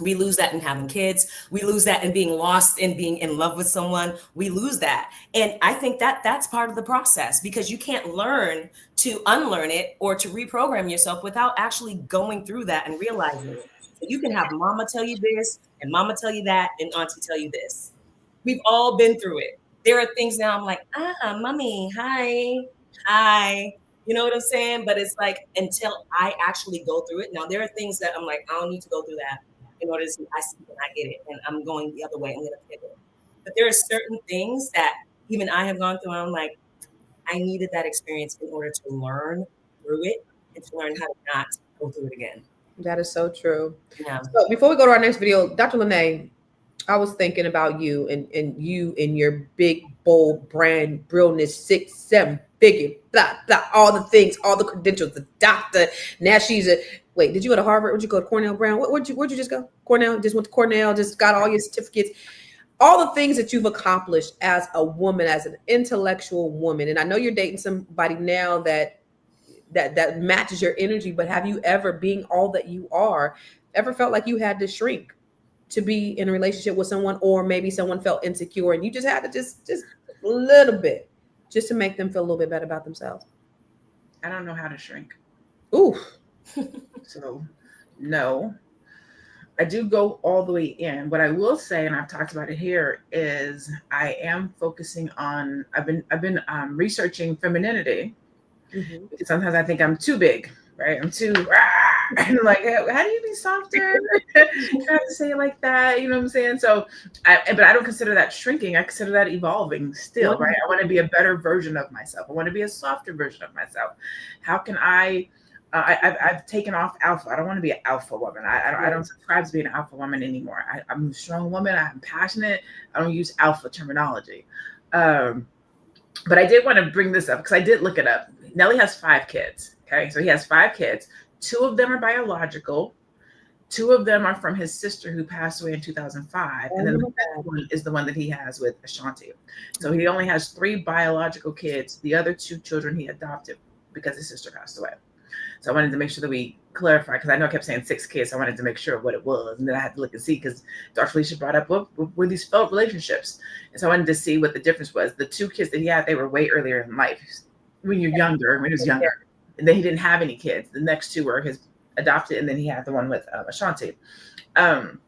We lose that in having kids. We lose that in being lost in being in love with someone. We lose that. And I think that that's part of the process, because you can't learn to unlearn it or to reprogram yourself without actually going through that and realizing it. So you can have mama tell you this and mama tell you that and auntie tell you this. We've all been through it. There are things now I'm like, mommy, hi. You know what I'm saying? But it's like, until I actually go through it. Now, there are things that I'm like, I don't need to go through that in order to see, I see when I get it. And I'm going the other way. I'm going to pivot. But there are certain things that even I have gone through. And I'm like, I needed that experience in order to learn through it and to learn how to not go through it again. That is so true. Yeah. So before we go to our next video, Dr. Lene, I was thinking about you and you and your big, bold brand, realness, 6, 7 figure, blah, blah, all the things, all the credentials, the doctor. Now she's wait, did you go to Harvard? Where'd you go to Cornell Brown? Where'd you just go? Cornell, just went to Cornell, just got all your certificates. All the things that you've accomplished as a woman, as an intellectual woman. And I know you're dating somebody now that matches your energy, but have you ever, being all that you are, ever felt like you had to shrink to be in a relationship with someone, or maybe someone felt insecure and you just had to just a little bit just to make them feel a little bit better about themselves? I don't know how to shrink. Ooh. So no, I do go all the way in. What I will say, and I've talked about it here, is I am focusing on, I've been researching femininity, because sometimes I think I'm too big, right? I'm too, And like, how do you be softer? You have to say it like that. You know what I'm saying? So, but I don't consider that shrinking. I consider that evolving still, right? I want to be a better version of myself. I want to be a softer version of myself. How can I've taken off alpha. I don't want to be an alpha woman. I don't subscribe to being an alpha woman anymore. I'm a strong woman. I'm passionate. I don't use alpha terminology. But I did want to bring this up because I did look it up. Nelly has 5 kids. Okay. So he has 5 kids. 2 of them are biological. 2 of them are from his sister who passed away in 2005. And then the second one is the one that he has with Ashanti. So he only has 3 biological kids. The other 2 children he adopted because his sister passed away. So I wanted to make sure that we clarify, because I know I kept saying 6 kids. So I wanted to make sure what it was. And then I had to look and see, because Dr. Alicia brought up what were these felt relationships. And so I wanted to see what the difference was. The 2 kids that he had, they were way earlier in life. When he was younger. And then he didn't have any kids. The next 2 were his adopted, and then he had the one with Ashanti. But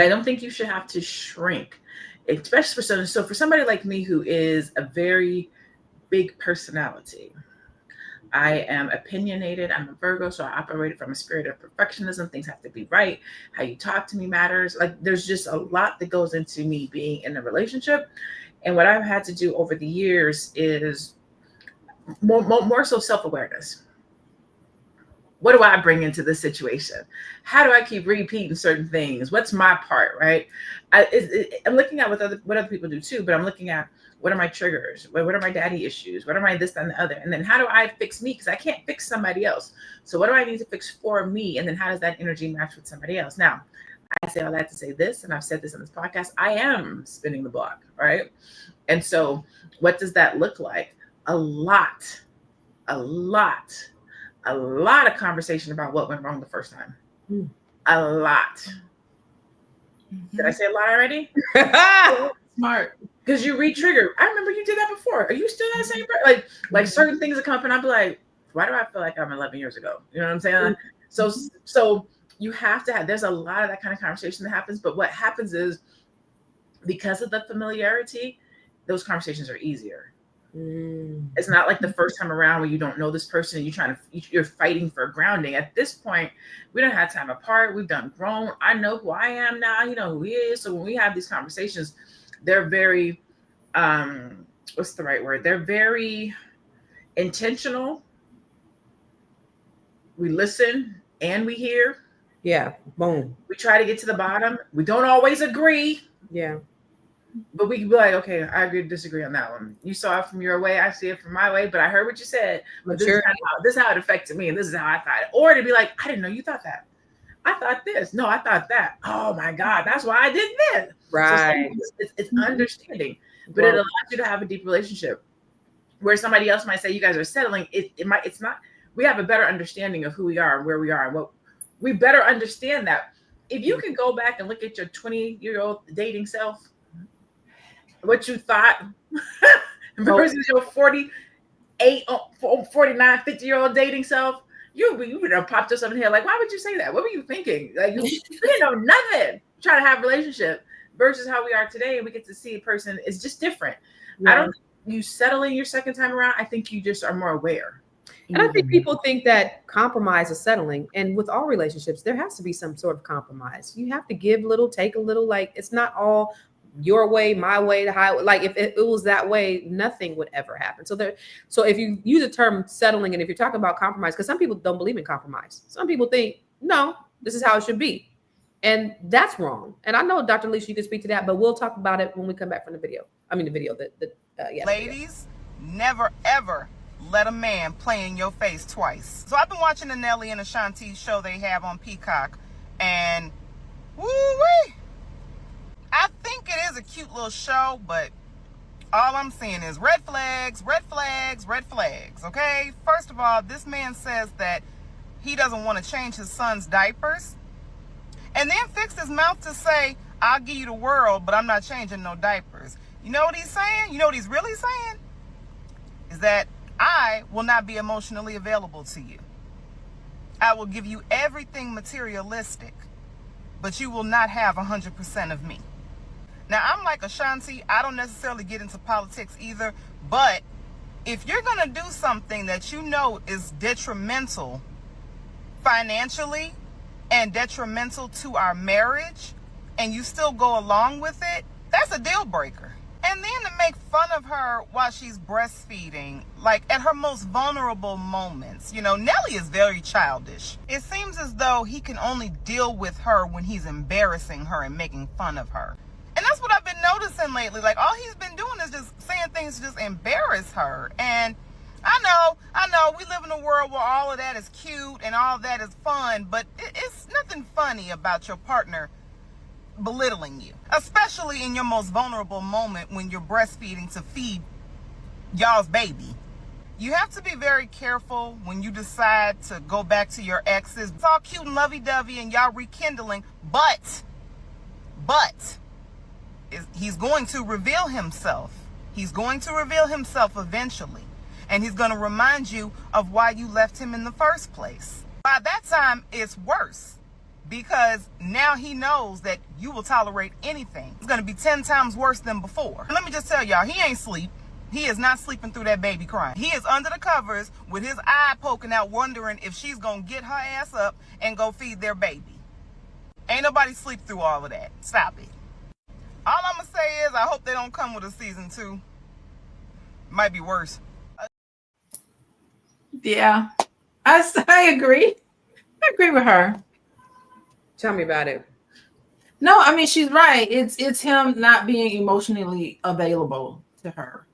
I don't think you should have to shrink, especially for somebody like me who is a very big personality. I am opinionated. I'm a Virgo, so I operated from a spirit of perfectionism. Things have to be right. How you talk to me matters. Like, there's just a lot that goes into me being in a relationship. And what I've had to do over the years is more so self-awareness. What do I bring into this situation? How do I keep repeating certain things? What's my part, right? I'm looking at what other people do too, but I'm looking at, what are my triggers? What are my daddy issues? What are my this, that, and the other? And then how do I fix me? Because I can't fix somebody else. So what do I need to fix for me? And then how does that energy match with somebody else? Now, I say all that to say this, and I've said this in this podcast, I am spinning the block, right? And so what does that look like? A lot of conversation about what went wrong the first time. A lot. Did I say a lot already? Smart. Because you re-trigger. I remember you did that before. Are you still that same person? Like certain things that come up, and I'm like, why do I feel like I'm 11 years ago? You know what I'm saying? So you have to have, there's a lot of that kind of conversation that happens. But what happens is, because of the familiarity, those conversations are easier. It's not like the first time around where you don't know this person and you're fighting for grounding. At this point, we don't have time apart. We've done grown. I know who I am now. You know who he is. So when we have these conversations, they're very, what's the right word? They're very intentional. We listen and we hear. Yeah. Boom. We try to get to the bottom. We don't always agree. Yeah. But we can be like, okay, I agree to disagree on that one. You saw it from your way, I see it from my way, but I heard what you said. But this is how it affected me, and this is how I thought it. Or to be like, I didn't know you thought that. I thought this. No, I thought that. Oh my God, that's why I did this. Right. So it's understanding, but it allows you to have a deep relationship where somebody else might say you guys are settling. It's not. We have a better understanding of who we are and where we are, and what we better understand that. If you can go back and look at your 20-year-old dating self, what you thought versus your 48, 49, 50-year-old dating self, you would have popped yourself in here like, why would you say that? What were you thinking? Like, you didn't know nothing. Trying to have a relationship versus how we are today, and we get to see a person is just different. Yeah. I don't think you settling your second time around. I think you just are more aware. And I think people think that compromise is settling. And with all relationships, there has to be some sort of compromise. You have to give little, take a little. Like, it's not all your way, my way, the highway. Like, if it was that way, nothing would ever happen. So if you use the term settling, and if you're talking about compromise, because some people don't believe in compromise. Some people think, no, this is how it should be. And that's wrong. And I know, Dr. Alicia, you can speak to that, but we'll talk about it when we come back from the video. I mean, the video. Ladies, never, ever let a man play in your face twice. So I've been watching the Nelly and Ashanti show they have on Peacock, and woo-wee, I think it is a cute little show, but all I'm seeing is red flags, red flags, red flags, okay? First of all, this man says that he doesn't want to change his son's diapers, and then fixed his mouth to say, I'll give you the world, but I'm not changing no diapers. You know what he's saying? You know what he's really saying? Is that I will not be emotionally available to you. I will give you everything materialistic, but you will not have 100% of me. Now, I'm like Ashanti. I don't necessarily get into politics either, but if you're going to do something that you know is detrimental financially and detrimental to our marriage, and you still go along with it, that's a deal breaker. And then to make fun of her while she's breastfeeding, like at her most vulnerable moments. You know, Nelly is very childish. It seems as though he can only deal with her when he's embarrassing her and making fun of her. And that's what I've been noticing lately. Like, all he's been doing is just saying things to just embarrass her. And I know, we live in a world where all of that is cute and all of that is fun, but it's nothing funny about your partner belittling you, especially in your most vulnerable moment when you're breastfeeding to feed y'all's baby. You have to be very careful when you decide to go back to your exes. It's all cute and lovey-dovey and y'all rekindling, but he's going to reveal himself. He's going to reveal himself eventually, and he's going to remind you of why you left him in the first place. By that time, it's worse, because now he knows that you will tolerate anything. It's going to be 10 times worse than before. And let me just tell y'all, he ain't sleep. He is not sleeping through that baby crying. He is under the covers with his eye poking out, wondering if she's going to get her ass up and go feed their baby. Ain't nobody sleep through all of that. Stop it. All I'm going to say is I hope they don't come with a season 2. Might be worse. Yeah, I agree. I agree with her. Tell me about it. No, I mean, she's right. It's him not being emotionally available to her.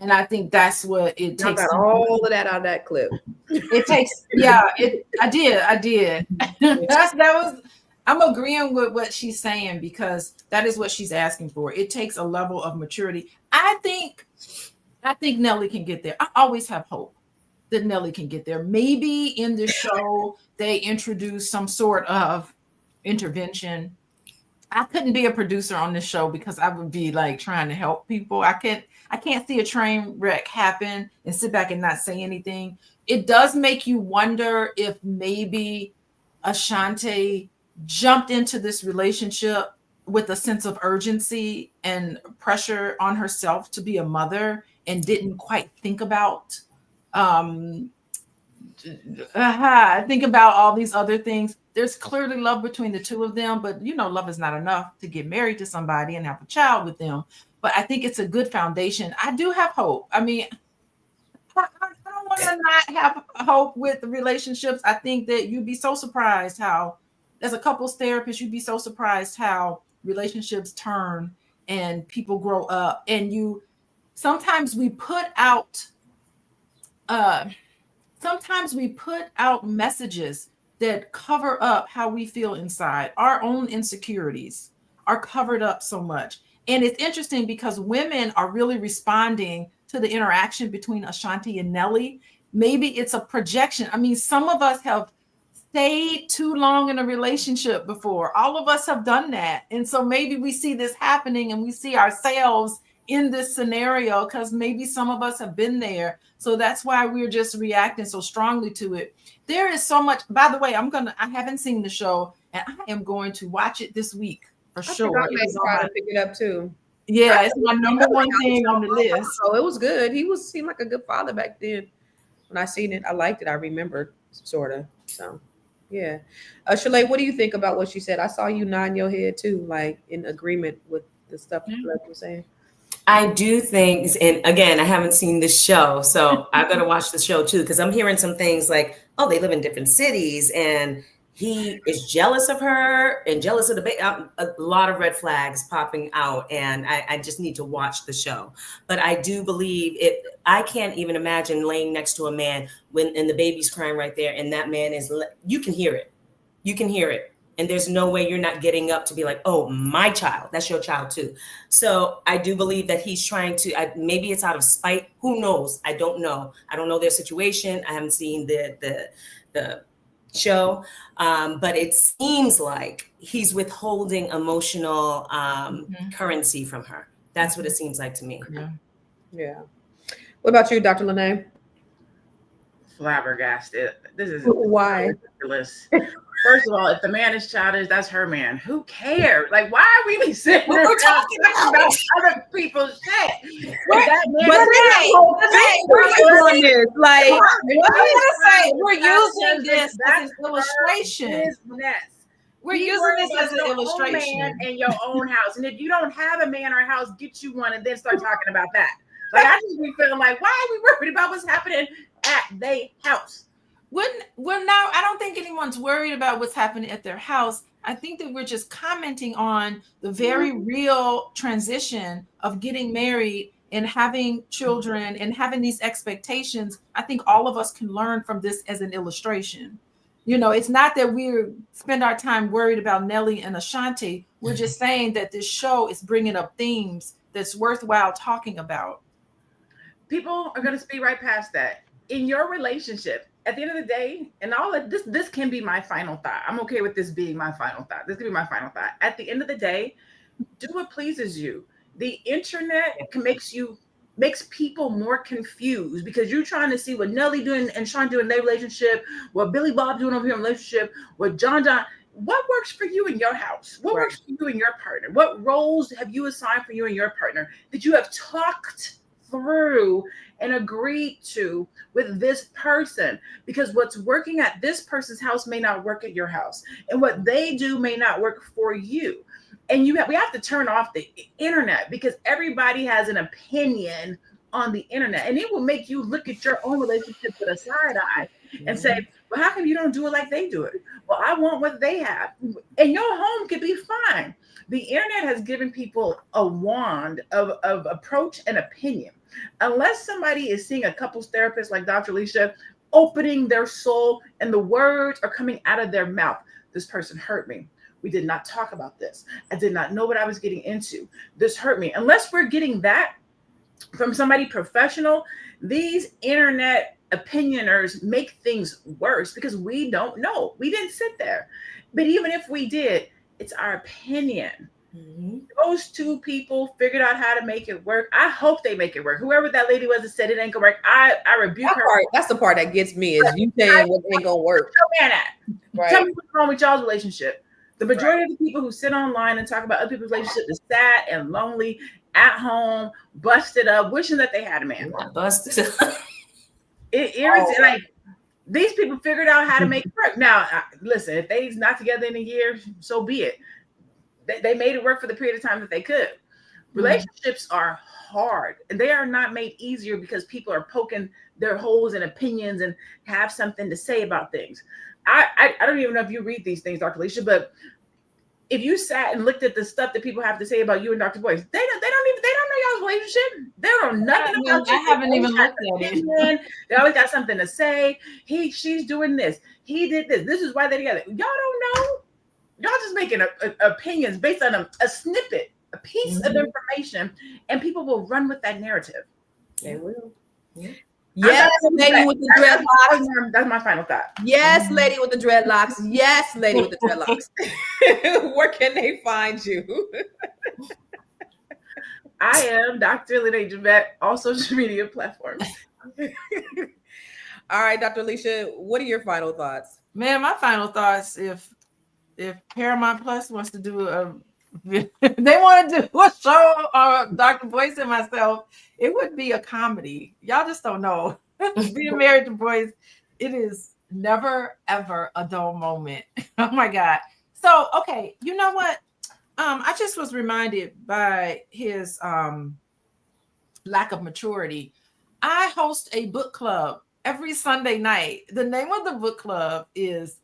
And I think that's what it takes. I got all of that out of that clip. It takes, yeah, I did. I'm agreeing with what she's saying, because that is what she's asking for. It takes a level of maturity. I think Nelly can get there. I always have hope that Nelly can get there. Maybe in the show they introduce some sort of intervention. I couldn't be a producer on this show because I would be like trying to help people. I can't see a train wreck happen and sit back and not say anything. It does make you wonder if maybe Ashanti jumped into this relationship with a sense of urgency and pressure on herself to be a mother and didn't quite think about think about all these other things. There's clearly love between the two of them, but love is not enough to get married to somebody and have a child with them. But I think it's a good foundation. I do have hope. I mean, I don't want to not have hope with the relationships. I think that you'd be so surprised how, as a couples therapist, you'd be so surprised how relationships turn and people grow up. And sometimes we put out messages that cover up how we feel inside. Our own insecurities are covered up so much. And it's interesting because women are really responding to the interaction between Ashanti and Nelly. Maybe it's a projection. I mean, some of us have stayed too long in a relationship before. All of us have done that. And so maybe we see this happening and we see ourselves in this scenario because maybe some of us have been there. So that's why we're just reacting so strongly to it. There is so much. By the way, I haven't seen the show and I am going to watch it this week for sure. I may try to pick it up too. Yeah, it's my number one thing on the list. Oh, it was good. He seemed like a good father back then. When I seen it, I liked it. I remembered sort of. So yeah. Shalay, what do you think about what she said? I saw you nod your head too, like in agreement with the stuff you were saying. I do think, and again, I haven't seen this show, so I've got to watch the show too, because I'm hearing some things like, oh, they live in different cities and he is jealous of her and jealous of the baby. A lot of red flags popping out, and I just need to watch the show. But I do believe it. I can't even imagine laying next to a man and the baby's crying right there, and that man you can hear it. You can hear it. And there's no way you're not getting up to be like, oh, my child, that's your child too. So I do believe that he's trying to, maybe it's out of spite. Who knows? I don't know. I don't know their situation. I haven't seen the show. But it seems like he's withholding emotional currency from her. That's what it seems like to me. Yeah. What about you, Dr. Lene? Flabbergasted. This is why ridiculous. First of all, if the man is childish, that's her man. Who cares? Like, why are we sitting What around we're talking about other people's shit? We're- That man But we're on this. Like, we're using this as an illustration. business. We're Be using worried this about as an your own illustration. man and your own house. And if you don't have a man or a house, get you one and then start talking about that. Like, I just be feeling like, why are we worried about what's happening at their house? Well, now I don't think anyone's worried about what's happening at their house. I think that we're just commenting on the very real transition of getting married and having children and having these expectations. I think all of us can learn from this as an illustration. You know, it's not that we spend our time worried about Nelly and Ashanti. We're just saying that this show is bringing up themes that's worthwhile talking about. People are going to speed right past that. In your relationship, at the end of the day, and all of this can be my final thought. I'm okay with this being my final thought. This can be my final thought. At the end of the day, do what pleases you. The internet makes people more confused because you're trying to see what Nelly doing and Sean doing in their relationship, what Billy Bob doing over here in relationship, what John. What works for you in your house? What works for you and your partner? What roles have you assigned for you and your partner that you have talked through and agreed to with this person? Because what's working at this person's house may not work at your house, and what they do may not work for you. And we have to turn off the internet because everybody has an opinion on the internet, and it will make you look at your own relationship with a side eye and say, well, how come you don't do it like they do it? Well, I want what they have. And your home could be fine. The internet has given people a wand of approach and opinion. Unless somebody is seeing a couples therapist like Dr. Alicia, opening their soul and the words are coming out of their mouth. This person hurt me. We did not talk about this. I did not know what I was getting into. This hurt me. Unless we're getting that from somebody professional, these internet opinioners make things worse because we don't know. We didn't sit there. But even if we did, it's our opinion. Mm-hmm. Those two people figured out how to make it work. I hope they make it work. Whoever that lady was that said it ain't gonna work, I rebuke her. That's the part that gets me is you saying what ain't gonna work. Right. Tell me what's wrong with y'all's relationship. The majority of the people who sit online and talk about other people's relationship is sad and lonely, at home, busted up, wishing that they had a man. Busted up. It irritates. Like, these people figured out how to make it work. Now, listen, if they's not together in a year, so be it. They made it work for the period of time that they could. Relationships are hard, and they are not made easier because people are poking their holes and opinions and have something to say about things. I don't even know if you read these things, Dr. Alicia, but if you sat and looked at the stuff that people have to say about you and Dr. Boyce, they don't know y'all's relationship. They don't know nothing about you. I haven't even looked at it. They always got something to say. She's doing this. He did this. This is why they're together. Y'all don't know. Y'all just making opinions based on a snippet, a piece of information, and people will run with that narrative. They will. Yeah. Yes, lady with the dreadlocks. That's my final thought. Yes, lady with the dreadlocks. Yes, lady with the dreadlocks. Where can they find you? I am Dr. Lene Javette, all social media platforms. All right, Dr. Alicia, what are your final thoughts? Man, my final thoughts, if Paramount Plus wants to do they want to do a show on Dr. Boyce and myself, it would be a comedy. Y'all just don't know. Being married to Boyce, it is never, ever a dull moment. Oh my God. So, okay, you know what? I just was reminded by his lack of maturity. I host a book club every Sunday night. The name of the book club is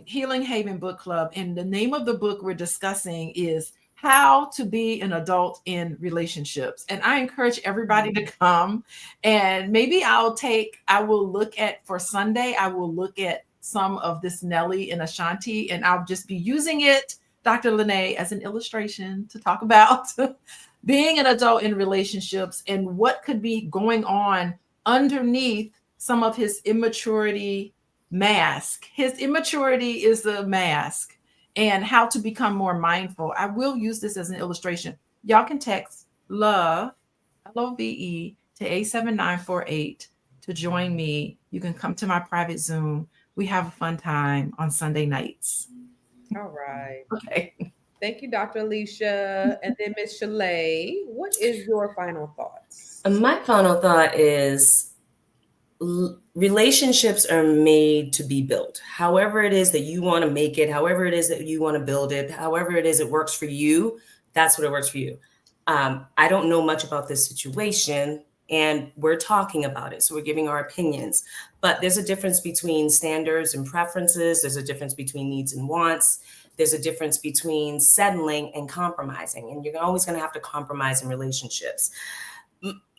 Healing Haven Book Club. And the name of the book we're discussing is How to Be an Adult in Relationships. And I encourage everybody to come. And maybe for Sunday, I will look at some of this Nelly and Ashanti, and I'll just be using it, Dr. Lene, as an illustration to talk about being an adult in relationships and what could be going on underneath some of his immaturity mask. His immaturity is the mask, and how to become more mindful. I will use this as an illustration. Y'all can text LOVE, LOVE, to 87948 to join me. You can come to my private Zoom. we have a fun time on Sunday nights. All right. Okay. Thank you, Dr. Alicia. And then Miss Shalay, what is your final thoughts? My final thought is relationships are made to be built. However it is that you want to make it, however it is that you want to build it, however it is it works for you, that's what it works for you. I don't know much about this situation, and we're talking about it. So we're giving our opinions. But there's a difference between standards and preferences. There's a difference between needs and wants. There's a difference between settling and compromising. And you're always going to have to compromise in relationships.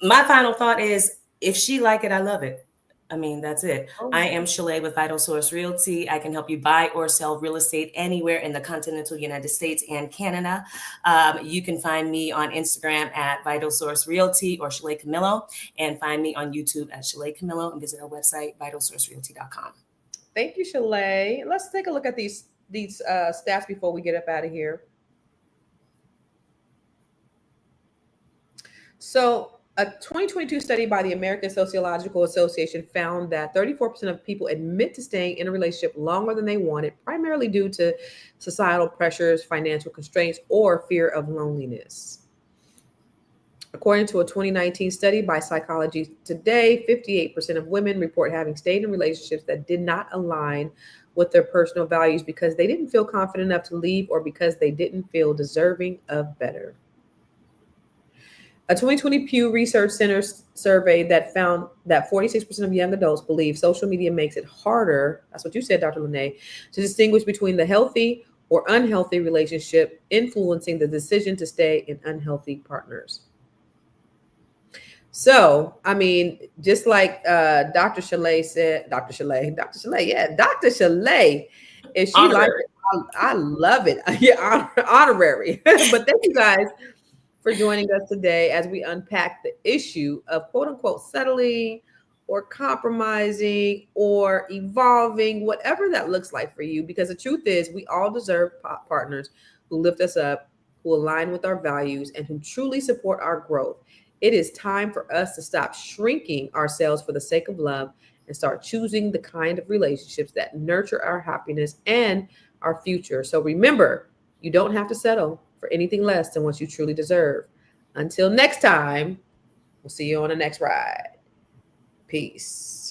My final thought is, if she like it, I love it. I mean, that's it. I am Shalay with Vital Source Realty. I can help you buy or sell real estate anywhere in the continental United States and Canada. You can find me on Instagram at Vital Source Realty or Shalay Camillo, and find me on YouTube at Shalay Camillo, and visit our website, vitalsourcerealty.com. Thank you, Shalay. Let's take a look at these stats before we get up out of here. So a 2022 study by the American Sociological Association found that 34% of people admit to staying in a relationship longer than they wanted, primarily due to societal pressures, financial constraints, or fear of loneliness. According to a 2019 study by Psychology Today, 58% of women report having stayed in relationships that did not align with their personal values because they didn't feel confident enough to leave or because they didn't feel deserving of better. A 2020 Pew Research Center survey that found that 46% of young adults believe social media makes it harder, that's what you said, Dr. Lene, to distinguish between the healthy or unhealthy relationship, influencing the decision to stay in unhealthy partners. So, I mean, just like Dr. Shalay said, Dr. Shalay, if she likes it, I love it. Yeah, honorary. But thank you guys for joining us today as we unpack the issue of quote unquote settling or compromising or evolving, whatever that looks like for you. Because the truth is, we all deserve partners who lift us up, who align with our values, and who truly support our growth. It is time for us to stop shrinking ourselves for the sake of love and start choosing the kind of relationships that nurture our happiness and our future. So remember, you don't have to settle for anything less than what you truly deserve. Until next time, we'll see you on the next ride. Peace.